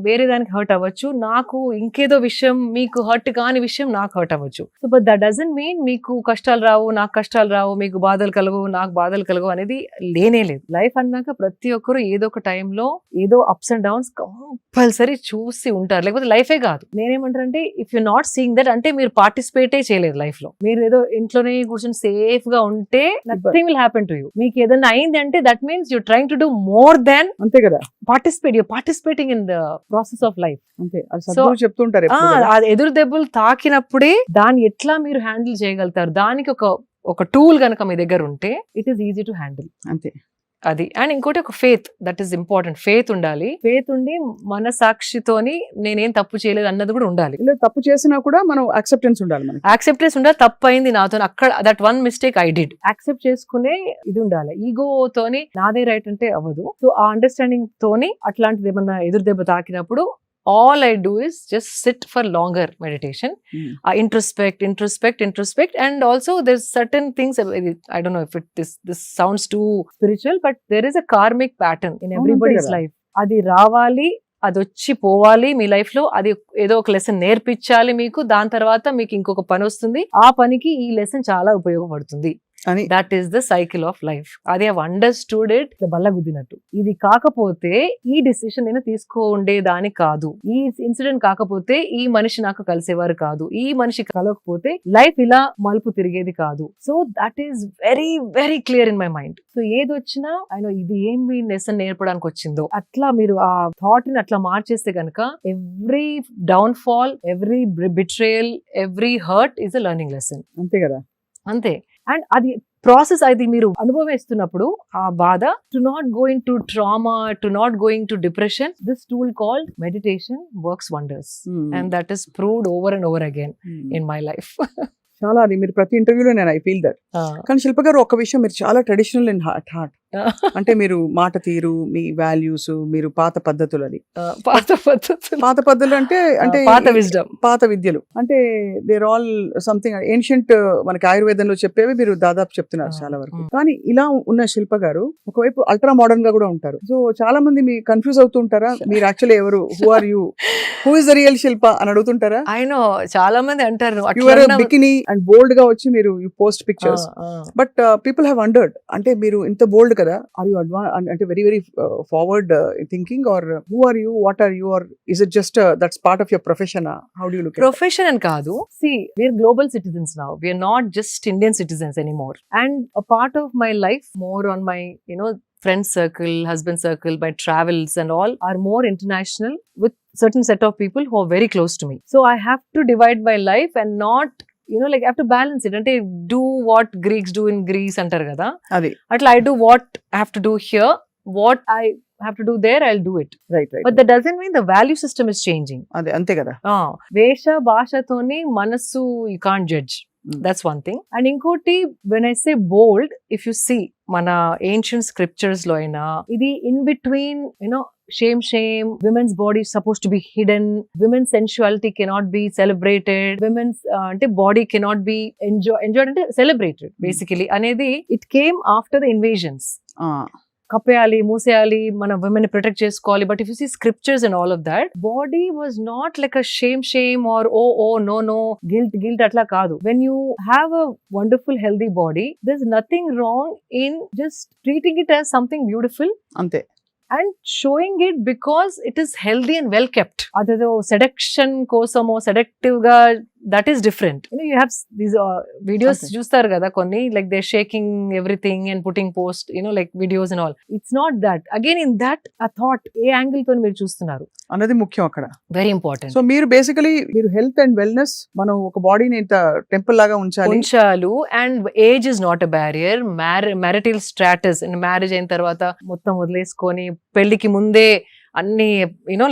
వేరే దానికి హర్ట్ అవ్వచ్చు, నాకు ఇంకేదో విషయం, మీకు హర్ట్ కాని విషయం నాకు హర్ట్ అవ్వచ్చు. So but that doesn't mean మీకు కష్టాలు రావు, నాకు కష్టాలు రావు, మీకు బాధలు కలగవు, నాకు బాధలు కలగవు అనేది లేనే లేదు. లైఫ్ అన్నాక ప్రతి ఒక్కరు ఏదో ఒక టైంలో ఏదో అప్స్ అండ్ డౌన్స్ కంపల్సరీ చూసి ఉంటారు, లేకపోతే లైఫే కాదు. నేనేమంటారంటే, if you not seeing that, అంటే మీరు పార్టిసిపేటే చేయలేదు లైఫ్ లో. మీరు ఏదో ఇంట్లోనే కూర్చొని సేఫ్ గా ఉంటే nothing will happen to you. మీకు ఏదైనా అయింది అంటే that means you're trying to do more than అంతే కదా participate. You're participating in the process of life. అంతే. అది సద్గురు చెప్తుంటారు. ఎదురు దెబ్బలు తాకినప్పుడే దాన్ని ఎట్లా మీరు హ్యాండిల్ చేయగలుగుతారు, దానికి ఒక టూల్ గనక మీ దగ్గర ఉంటే it is easy to handle. అంతే. అది. అండ్ ఇంకోటి ఒక faith, that is important. Faith ఉండాలి. ఫేత్ ఉండి మన సాక్షితోని నేనేం తప్పు చేయలేదు అన్నది కూడా ఉండాలి. ఇలా తప్పు చేసినా కూడా మనం యాక్సెప్టెన్స్ ఉండాలి. మనకి యాక్సెప్టెన్స్ ఉండాలి. తప్పు అయింది నాతో, అక్కడ that one mistake I did, accept చేసుకునే ఇది ఉండాలి. ఈగో తోని నాదే రైట్ అంటే అవ్వదు. సో ఆ అండర్స్టాండింగ్ తోని అట్లాంటిది ఏమన్నా ఎదురు దెబ్బ తాకినప్పుడు all I do is just sit for longer meditation. Introspect, and also there's certain things, I don't know if this sounds too spiritual, but there is a karmic pattern in everybody's life. అది రావాలి, అది వచ్చి పోవాలి మీ life లో. అది ఏదో ఒక lesson నేర్పించాలి మీకు. దాని తర్వాత మీకు ఇంకొక పని వస్తుంది, ఆ పనికి ఈ లెసన్ చాలా ఉపయోగపడుతుంది. అని that is the cycle of life. అది ఐ అండర్స్టూడ్ ఇట్ బల్ల గుద్దినట్టు. ఇది కాకపోతే ఈ డెసిషన్ నేను తీసుకోండేదాని కాదు, ఈ ఇన్సిడెంట్ కాకపోతే ఈ మనిషి నాకు కలిసేవారు కాదు, ఈ మనిషి కలవకపోతే లైఫ్ ఇలా మలుపు తిరిగేది కాదు. So that is very very clear in my mind. So ఏది వచ్చినా ఆయన ఇది ఏమి లెసన్ నేర్పడానికి వచ్చిందో అట్లా మీరు ఆ థాట్ ని అట్లా మార్చేస్తే గనక every down fall, every betrayal, every hurt is a learning lesson. అంతే కదా. అంతే. అండ్ అది ప్రాసెస్, అది మీరు అనుభవిస్తున్నప్పుడు ఆ బాధ, to not going to trauma, to not going to depression, this tool called meditation works wonders. And that is proved over and over again in my life. చాలా అది మీరు ప్రతి ఇంటర్వ్యూలో నేను ఐ ఫీల్ దట్. కానీ శిల్ప గారు ఒక విషయం, మీరు చాలా ట్రెడిషనల్ ఇన్ హార్ట్. అంటే మీరు మాట తీరు, మీ వాల్యూస్, మీరు పాత పద్ధతులు, అది పాత పద్ధతులు అంటే అంటే పాత విజ్డమ్, పాత విద్యలు అంటే దేర్ ఆల్ సంథింగ్ ఏన్షియంట్, మనకి ఆయుర్వేదంలో చెప్పేవి మీరు దాదాపు చెప్తున్నారు చాలా వరకు. కానీ ఇలా ఉన్న శిల్ప గారు ఒకవైపు అల్ట్రా మోడర్న్ గా కూడా ఉంటారు. సో చాలా మంది మీ కన్ఫ్యూజ్ అవుతుంటారా, మీరు యాక్చువల్లీ ఎవరు, who are you, who is the real Shilpa అని అడుగుతుంటారా? అయినో చాలా మంది అంటారు బికినీ అండ్ బోల్డ్ గా వచ్చి మీరు post pictures, but people have wondered, అంటే మీరు ఇంత బోల్డ్ కదా, ఆర్ యూ అంటే very very forward thinking, or who are you, what are you, or is it just that's part of your profession? How do you look? Profession అని కాదు. See, we are global citizens now. We are not just Indian citizens anymore. And a part of my life, more on my, friend circle, husband circle, my travels and all are more international with certain set of people who are very close to me. So I have to divide my life and not, like I have to balance it. Ante do what Greeks do in Greece antaru kada. Adi. Atla I do what I have to do here. What I have to do there, I'll do it. Right. But that doesn't mean the value system is changing. Ade ante kada. Vesha bhashatoni manasu you can't judge. That's one thing. And inkoti, when I say bold, if you see mana ancient scriptures lo aina idi in between, shame, women's body is supposed to be hidden, women's sensuality cannot be celebrated, women's body cannot be enjoyed ante celebrated basically anedi it came after the invasions. కప్పేయాలి, మూసేయాలి, మన women protect చేసుకోవాలి. But if you see scriptures and all of that, body was not like a shame or oh no guilt అట్లా కాదు. When you have a wonderful healthy body, there is nothing wrong in just treating it as something beautiful అంతే, and showing it because it is healthy and well kept. అదేదో seduction కోసమో seductive గా, that is different. You have these videos చూస్తారు కదా కొన్ని, like they're shaking everything and putting post, like videos and all. It's not that. Again, in that a thought, A angle తో మీరు చూస్తున్నారు అన్నది ముఖ్యం అక్కడ, వెరీ ఇంపార్టెంట్. సో మీరు బేసికలీ మీరు హెల్త్ అండ్ వెల్నెస్, మనం ఒక బాడీని ఇంత టెంపుల్ లాగా ఉంచాలి. And age is not a barrier. Marital status, marriage అయిన తర్వాత మొత్తం వదిలేసుకొని, పెళ్లికి ముందే అన్ని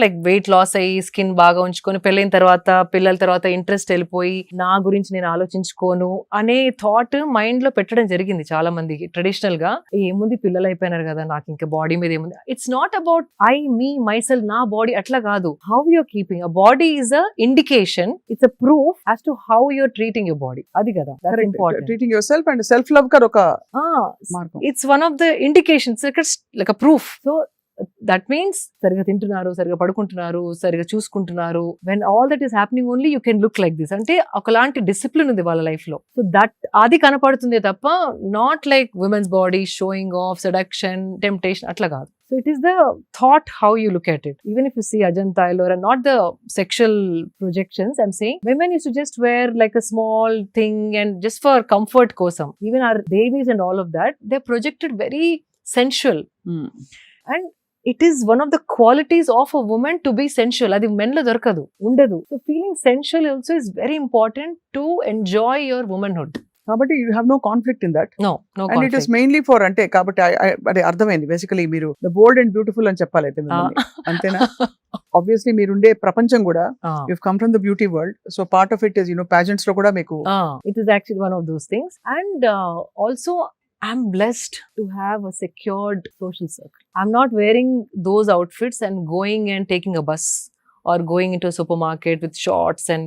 లైక్ వెయిట్ లాస్ అయ్యి స్కిన్ బాగా ఉంచుకొని, పెళ్ళైన తర్వాత పిల్లల తర్వాత ఇంట్రెస్ట్ వెళ్ళిపోయి, నా గురించి నేను ఆలోచించుకోను అనే థాట్ మైండ్ లో పెట్టడం జరిగింది చాలా మందికి. ట్రెడిషనల్ గా ఏముంది, పిల్లలు అయిపోయినారు కదా, నాకు ఇంకా బాడీ మీద ఏముంది. It's not about me myself, నా బాడీ అట్లా కాదు. How you're keeping a body is a indication, it's a proof as to how you're treating your body. అది కదా important. Treating yourself and self love కర్ ఒక మార్గం. It's one of the indications, like a proof. So that means సరిగా తింటున్నారు, సరిగా పడుకుంటున్నారు, సరిగా చూసుకుంటున్నారు. When all that is happening only you can look like this. అంటే ఒకలాంటి డిసిప్లిన్ ఉంది వాళ్ళ లైఫ్ లో. సో దట్ అది కనపడుతుంది తప్ప, not like women's body showing off, seduction, temptation అట్లా కాదు. So it is the thought how you look at it. Even if you see Ajanta, Ellora, not the sexual projections, I'm saying women used to just wear like a small thing and just for comfort kosam. Even our babies and all of that, they're projected very sensual. And it is one of the qualities of a woman to be sensual. Adi men lo dorkadu, undadu. So feeling sensual also is very important to enjoy your womanhood. కాబట్టి you have no conflict in that. No and it is mainly for, అంటే కాబట్టి అది అర్థమైంది. Basically మీరు the bold and beautiful అని చెప్పాలి అయితే అంతేనా? ఆబ్వియస్లీ మీరుండే ప్రపంచం కూడా you come from the beauty world. So part of it is pageants లో కూడా మీకు it is actually one of those things. And also I'm blessed to have a secured social circle. I'm not wearing those outfits and going and taking a bus or going into a supermarket with shorts and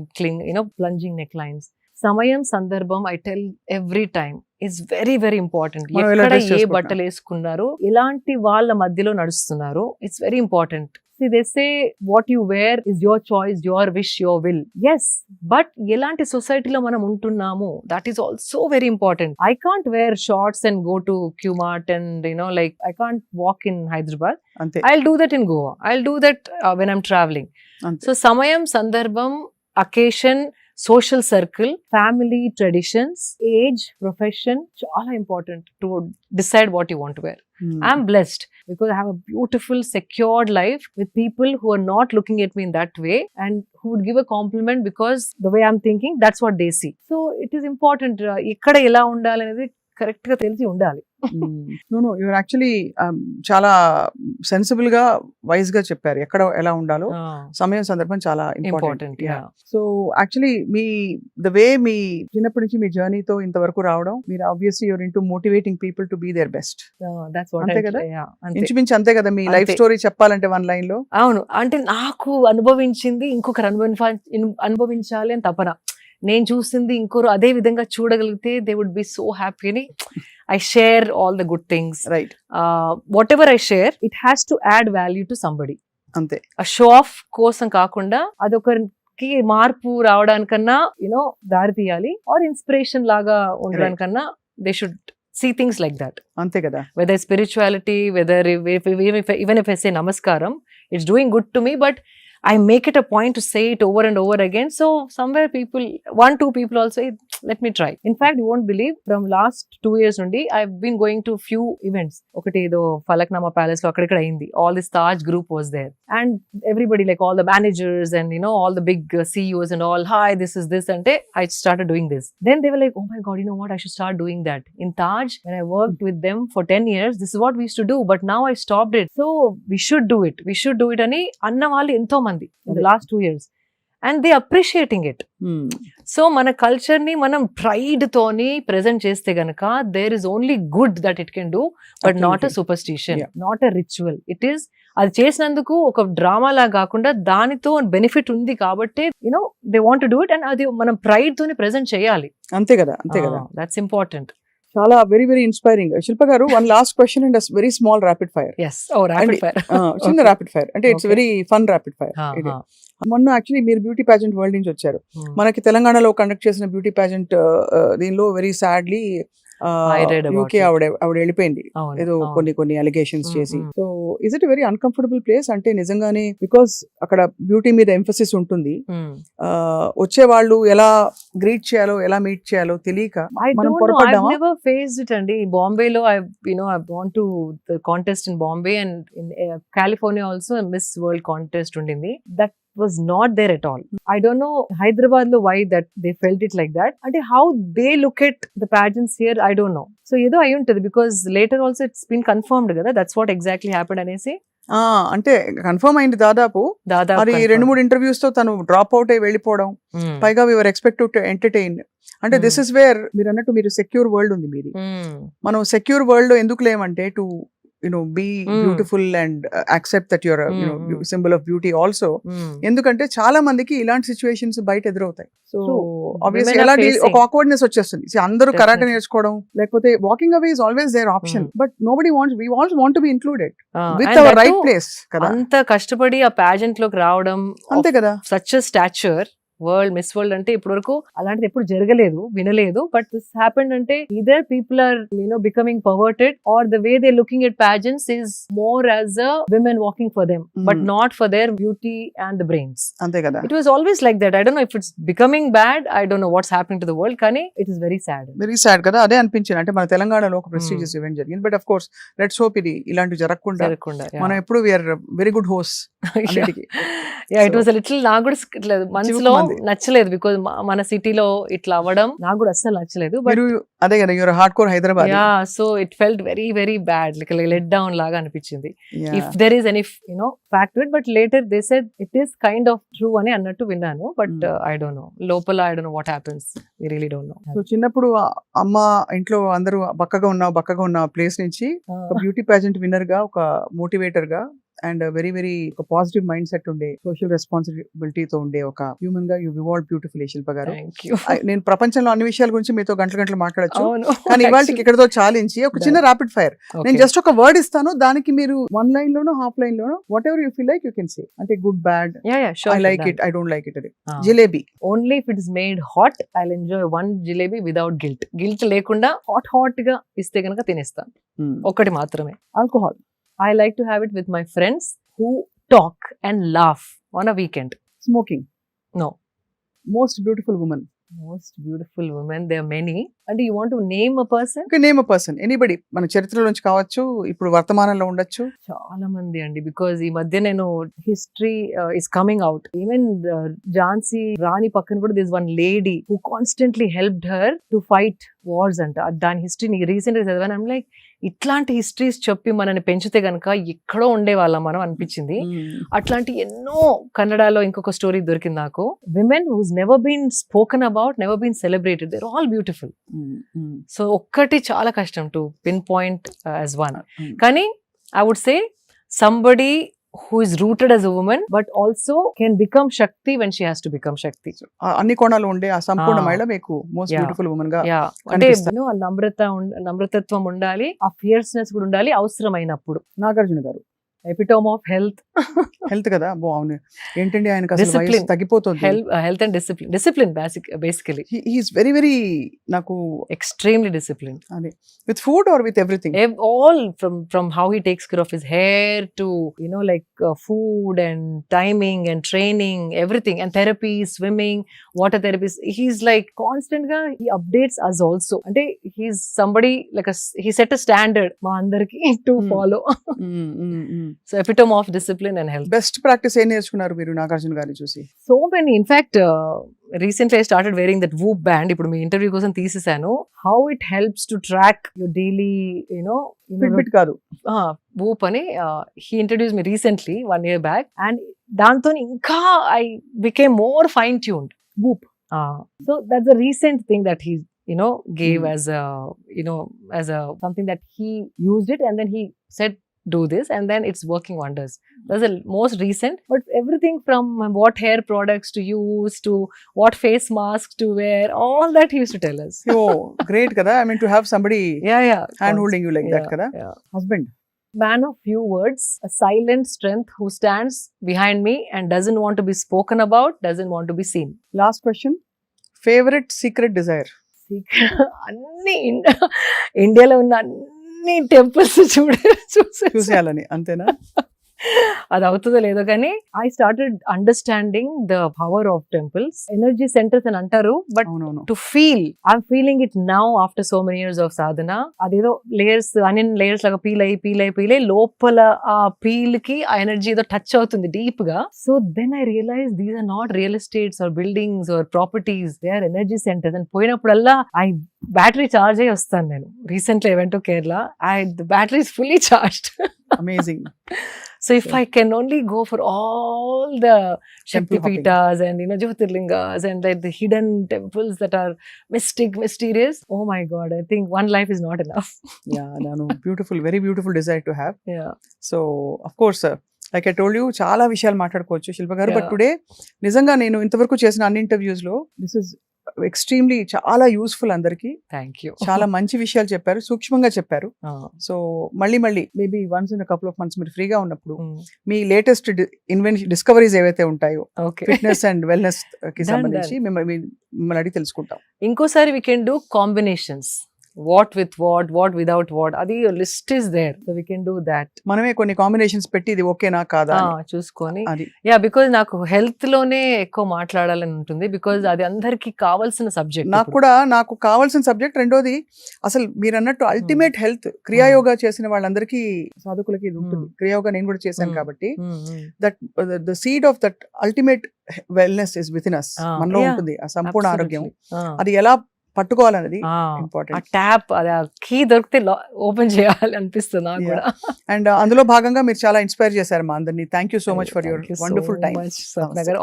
plunging necklines. Samayam sandarbham, I tell every time, is very very important. ఎక్కడ ఏ బట్టలు వేసుకున్నారు, ఎలాంటి వాళ్ళ మధ్యలో నడుస్తున్నారు, it's very important. See, they say what you wear is your choice, your wish, your will. Yes, but ఎలాంటి సొసైటీలో మనం ఉంటున్నాము, that is also very important. I can't wear shorts and go to Qmart and like I can't walk in Hyderabad. అంతే I'll do that in Goa. I'll do that when I'm traveling. అంతే. So సమయం, సందర్భం, occasion, social circle, family, traditions, age, profession, చాలా important to decide what you want to wear. Hmm. I'm blessed because I have a beautiful, secured life with people who are not looking at me in that way and who would give a compliment because the way I'm thinking, that's what they see. So it is important. ఇక్కడ ఎలా ఉండాలి అనేది correct గా తెలిసి ఉండాలి. No you're actually చాలా sensible గా wise గా చెప్పారు ఎక్కడ ఎలా ఉండాలో. సమయం సందర్భం చాలా important. So actually the way మీ చిన్నప్పటి నుంచి మీ జర్నీతో ఇంతవరకు రావడం, మీరు obviously you're into motivating people to be their best. అంతే కదా, ఇంచుమించు అంతే కదా. మీ లైఫ్ స్టోరీ చెప్పాలంటే వన్ లైన్ లో. అవును, అంటే నాకు అనుభవించింది ఇంకొకరు అనుభవించాలి అని తపన. నేను చూసింది ఇంకొకరు అదే విధంగా చూడగలిగితే they would be so happy అని I share all the good things. Right. Whatever I share, it has to add value to somebody. Ante. A show off కోసం కాకుండా అదొకరికి మార్పు రావడానికన్నా దారి తీయాలి, or inspiration లాగా ఉండడానికన్నా they should see things like that. అంతే కదా. Whether spirituality, whether even if I say namaskaram, it's doing good to me, but I make it a point to say it over and over again. So somewhere two people also, let me try. In fact, you won't believe, from last 2 years nundi, I've been going to few events. Okati edo Falaknama Palace lo akkada ayindi. All this Taj group was there. And everybody, like all the managers and all the big CEOs and all, hi, this is this. And I started doing this. Then they were like, oh my God, you know what? I should start doing that. In Taj, when I worked with them for 10 years, this is what we used to do. But now I stopped it. So we should do it. We should do it. Ani anna vallu entho mandi in the last 2 years. And they appreciating it. So మన culture ని మనం pride తోని present చేస్తే గనక there is only good that it can do, but not a superstition, not a ritual. It is, అది చేసినందుకు ఒక drama లాగా కాకుండా దానితో బెనిఫిట్ ఉంది కాబట్టి they want to do it, and అది మనం ప్రైడ్ తోని ప్రెజెంట్ చేయాలి. అంతే కదా, అంతే కదా. That's important. చాలా వెరీ వెరీ ఇన్స్పైరింగ్. శిల్ప గారు, one last question and very small rapid fire. Rapid fire, చిన్న ర్యాపిడ్ ఫైర్, అంటే it's very fun rapid fire. మొన్న యాక్చువల్లీ మీరు బ్యూటీ ప్యాజెంట్ వరల్డ్ నుంచి వచ్చారు. మనకి తెలంగాణలో కండక్ట్ చేసిన బ్యూటీ ప్యాజెంట్ దీనిలో వెరీ సాడ్లీ యూకే ఆవిడ వెళ్ళిపోయింది, ఏదో కొన్ని అలిగేషన్స్ చేసి. So is it very uncomfortable place? అంటే నిజంగానే, బికాస్ అక్కడ బ్యూటీ మీద ఎంఫసిస్ ఉంటుంది, వచ్చే వాళ్ళు ఎలా గ్రీట్ చేయాలో ఎలా మీట్ చేయాలో తెలియక మనం పొరపడ్డామా? I've never faced it అండి. బాంబేలో I've gone to the contest in Bombay, and in California also Miss World contest ఉండింది. That was not there at all. I don't know Hyderabad lo why that they felt it like that. And how they look at the pageants here, I don't know. So ఏదో అయి ఉంటుంది, because later also it's been confirmed కదా, that's what exactly happened అనేసి. అంటే confirm అయింది దాదాపు. అది 2-3 interviews తో తను డ్రాప్ అవుట్ అయి వెళ్ళిపోవడం. పైగా we were expected to entertain. అంటే దిస్ ఇస్ వేర్ మీరు అన్నట్టు మీరు సెక్యూర్ వరల్డ్ ఉంది మీది. మనం సెక్యూర్ వరల్డ్ లో ఎందుకు లేమంటే to be beautiful and accept that you're a symbol of beauty also. ఎందుకంటే చాలా మందికి ఇలాంటి సిచ్యువేషన్స్ బయట ఎదురవుతాయి. సో ఆబ్వియస్లీ ఎలా ఒక awkwardness వచ్చేస్తుంది. అందరూ కరాటే నేర్చుకోవడం, లేకపోతే వాకింగ్ అవే is always there option, but nobody wants, we all want to be included with our right place కదా. అంత కష్టపడి ఆ pageant లోకి రావడం, అంతే కదా. such a stature, world miss world అంటే ఇప్పటి వరకు అలాంటిది ఎప్పుడు జరగలేదు, వినలేదు. బట్ దిస్ హ్యాపెండ్ అంటే either people are becoming perverted, or the way they're looking at pageants is more as a women walking for them, but not for their beauty and the brains. అంతే కదా. It was always like that. I don't know if it's becoming bad, I don't know what's happening to the world, కానీ it is very sad. Very sad కదా. అదే అనిపించింది. అంటే మన తెలంగాణలో ఒక ప్రెస్టీజియస్ ఈవెంట్ జరిగింది, but of course let's hope ఇది ఇలాంటి జరగకుండా మనం ఎప్పుడు we are very good hosts అన్నిటికీ. It was a little, నాకు కూడా మనసులో నచ్చలేదు, బికాజ్ మన సిటీలో ఇట్లా అవ్వడం నాకు కూడా అస్సలు నచ్చలేదు. బట్ అదే కదా, you're hard core Hyderabad. So it felt very very bad, like let down లాగా అనిపించింది. If there is any fact to it, but later they said it is kind of true అని అన్నట్టు విన్నాను. బట్ ఐ డోంట్ నో, లోపల I don't know what happens, we really don't know. So చిన్నప్పుడు అమ్మ ఇంట్లో అందరూ బక్కగా ఉన్న ప్లేస్ నుంచి ఒక బ్యూటీ ప్యాజెంట్ విన్నర్ గా, ఒక మోటివేటర్ గా అండ్ వెరీ వెరీ ఒక పాజిటివ్ మైండ్ సెట్ ఉండే సోషల్ రెస్పాన్సిబిలిటీతో ఉండే ఒక హ్యూమన్ గా యూ ఇవాల్వ్ బ్యూటిఫుల్లీ శిల్ప గారు. Thank you. నేను ప్రపంచంలో అన్ని విషయాల గురించి మీతో గంటలు మాట్లాడచ్చు, అవును. కానీ ఇవాళకి ఇక్కడతో చాలించి ఒక చిన్న ర్యాపిడ్ ఫైర్ నేను జస్ట్ ఒక వర్డ్ ఇస్తాను, దానికి మీరు 1 లైన్ లోనో హాఫ్ లైన్ లోనో whatever you feel like you can say, అంటే good bad, I like it, I don't like it. అది jalebi. Only if it is made hot I will enjoy 1 jalebi without guilt లేకుండా hot గా ఇస్తే కనుక తినేస్తాను. ఒకటి మాత్రమే. Alcohol. I like to have it with my friends who talk and laugh on a weekend. Smoking. No. Most beautiful woman. Most beautiful women, there are many. And do you want to name a person? Okay, name a person. Anybody. మన చరిత్రలో నుంచి కావచ్చు, ఇప్పుడు వర్తమానంలో ఉండొచ్చు. చాలా మంది అండి, బికాజ్ ఈ మధ్య నేను history is coming out. Even Jhansi Rani పక్కన కూడా this one lady who constantly helped her to fight wars అంట. దాని హిస్టరీ రీసెంట్ గా చదివాను. ఐమ్ లైక్, ఇట్లాంటి హిస్టరీస్ చెప్పి మనని పెంచితే గనక ఎక్కడో ఉండేవాళ్ళం మనం అనిపించింది. అట్లాంటి ఎన్నో కన్నడలో ఇంకొక స్టోరీ దొరికింది నాకు. Women who's never been spoken about, never been celebrated, they're all beautiful. So ఒక్కటి చాలా కష్టం to pinpoint as one. కానీ I would say somebody who is rooted as a woman but also can become Shakti when she has to become Shakti. అన్ని కోణాలు ఉండే ఆ సంపూర్ణ మహిళ మీకు మోస్ట్ బ్యూటిఫుల్ వుమన్ గా అంటే నమ్రతత్వం ఉండాలి, ఆ ఫియర్స్నెస్ కూడా ఉండాలి అవసరమైనప్పుడు. నాగార్జున గారు ఎపిటోమ్ ఆఫ్ హెల్త్. హెల్త్ కదా, బాగుంది. ఏంటండి ఆయనకు అసలు వయసు తగ్గిపోతుంది. Health and discipline basically he is very very నాకు ఎక్స్ట్రీమ్లీ డిసిప్లిన్. అదే with food or with everything, all from how he takes care of his hair to like food and timing and training, everything, and therapy, swimming, water therapies. He's like constant ga he updates us also. Ante he's somebody like he set a standard ma andarki to follow. So epitome of discipline and health. Best practice ఏం నేర్చుకున్నారు మీరు నాగార్జున గారిని చూసి? So many. In fact, recently I started wearing that Whoop band. ఇప్పుడు మీ interview కోసం తీసేసాను. How it helps to track your daily, Fitbit కాదు, Whoop అని he introduced me recently 1 year back, and దాంతో ఇంకా I became more fine tuned. Whoop. So that's a recent thing that he gave as a as a something that he used it and then he said do this and then it's working wonders. That's the most recent, but everything from what hair products to use to what face masks to wear, all that he used to tell us. Oh, great kada. I mean to have somebody hand holding you like that kada. Husband. Man of few words, a silent strength who stands behind me and doesn't want to be spoken about, doesn't want to be seen. Last question. Favorite secret desire? అన్ని ఇండియాలో ఉన్న అన్ని temples చూసేయాలని అంతేనా? అది అవుతుందో లేదో కానీ I started understanding the power of temples. Energy centres అని అంటారు, but to feel I'm feeling it now after so many years of sadhana. అదేదో లేయర్స్ అనియన్ లేయర్స్ లాగా పీల్ అయ్యి లోపల ఆ పీల్ కి ఆ ఎనర్జీ ఏదో టచ్ అవుతుంది డీప్ గా. So then I realise these are not real estates or buildings or properties, they are energy centres. And పోయినప్పుడల్లా బ్యాటరీ చార్జ్ అయ్యి వస్తాను నేను. Recently I went to Kerala, the battery is fully charged. Amazing. So if I can only go for all the Shakti Peethas and Jyotirlingas and like the hidden temples that are mysterious, oh my God, I think one life is not enough. Yeah, no, beautiful, very beautiful desire to have. Yeah. So of course, like I told you, చాలా విషయాలు మాట్లాడుకోవచ్చు శిల్ప గారు, but today నిజంగా నేను ఇంతవరకు చేసిన అన్ని interviews లో దిస్ ఇస్ ఎక్స్ట్రీమ్లీ చాలా యూస్ఫుల్. అందరికి థ్యాంక్ యూ. చాలా మంచి విషయాలు చెప్పారు, సూక్ష్మంగా చెప్పారు. సో మళ్ళీ maybe once in couple of months మీరు ఫ్రీగా ఉన్నప్పుడు మీ లేటెస్ట్ డిస్కవరీస్ ఏవైతే ఉంటాయో ఫిట్నెస్ అండ్ వెల్నెస్ కి సంబంధించి మిమ్మల్ని అడిగి తెలుసుకుంటాం. ఇంకోసారి we can do combinations, what with what without what, అది list is there, so we can do that. మనమే కొన్ని కాంబినేషన్స్ పెట్టి ఇది ఓకేనా కాదా చూసుకొని. యా, బికాజ్ నాకు హెల్త్ లోనే ఎక్కువ మాట్లాడాలని ఉంటుంది, బికాజ్ అది అందరికి కావాల్సిన సబ్జెక్ట్. నాకు కావాల్సిన సబ్జెక్ట్. రెండోది అసలు మీరు అన్నట్టు అల్టిమేట్ హెల్త్ క్రియాయోగా చేసిన వాళ్ళందరికీ సాధకులకి ఇది ఉంటుంది. క్రియాయోగా నేను కూడా చేశాను కాబట్టి that the seed of that ultimate wellness is with in us, మనలో ఉంటుంది ఆ సంపూర్ణ ఆరోగ్యం. అది ఎలా పట్టుకోవాలనేది ఇంపార్టెంట్. ఆ ట్యాప్, అది ఆ కీ దొరికితే ఓపెన్ చేయాలి అనిపిస్తుంది నాకు కూడా. అండ్ అందులో భాగంగా మీరు చాలా ఇన్స్పైర్ చేశారు మా అందరినీ. Thank you so much for your wonderful time.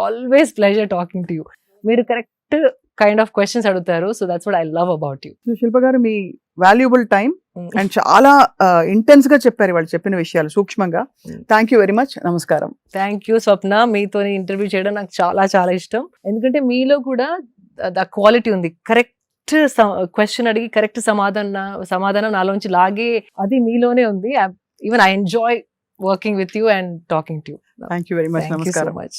Always pleasure talking to you. మీరు కరెక్ట్ కైండ్ ఆఫ్ క్వశ్చన్స్ అడుగుతారు, so that's what I love about you. Shilpa గారు, మీ వాల్యుబుల్ టైం అండ్ చాలా ఇంటెన్స్ గా చెప్పారు వాళ్ళు చెప్పిన విషయాలు సూక్ష్మంగా. Thank you very much. నమస్కారం. థ్యాంక్ యూ స్వప్న, మీతో ఇంటర్వ్యూ చేయడం నాకు చాలా చాలా ఇష్టం. ఎందుకంటే మీలో కూడా ద క్వాలిటీ ఉంది. కరెక్ట్ క్వశ్చన్ అడిగి కరెక్ట్ సమాధానం నాలోంచి లాగే అది మీలోనే ఉంది. Even I enjoy working with you and talking to you. Thank you very much. Thank you so నమస్కారం. much.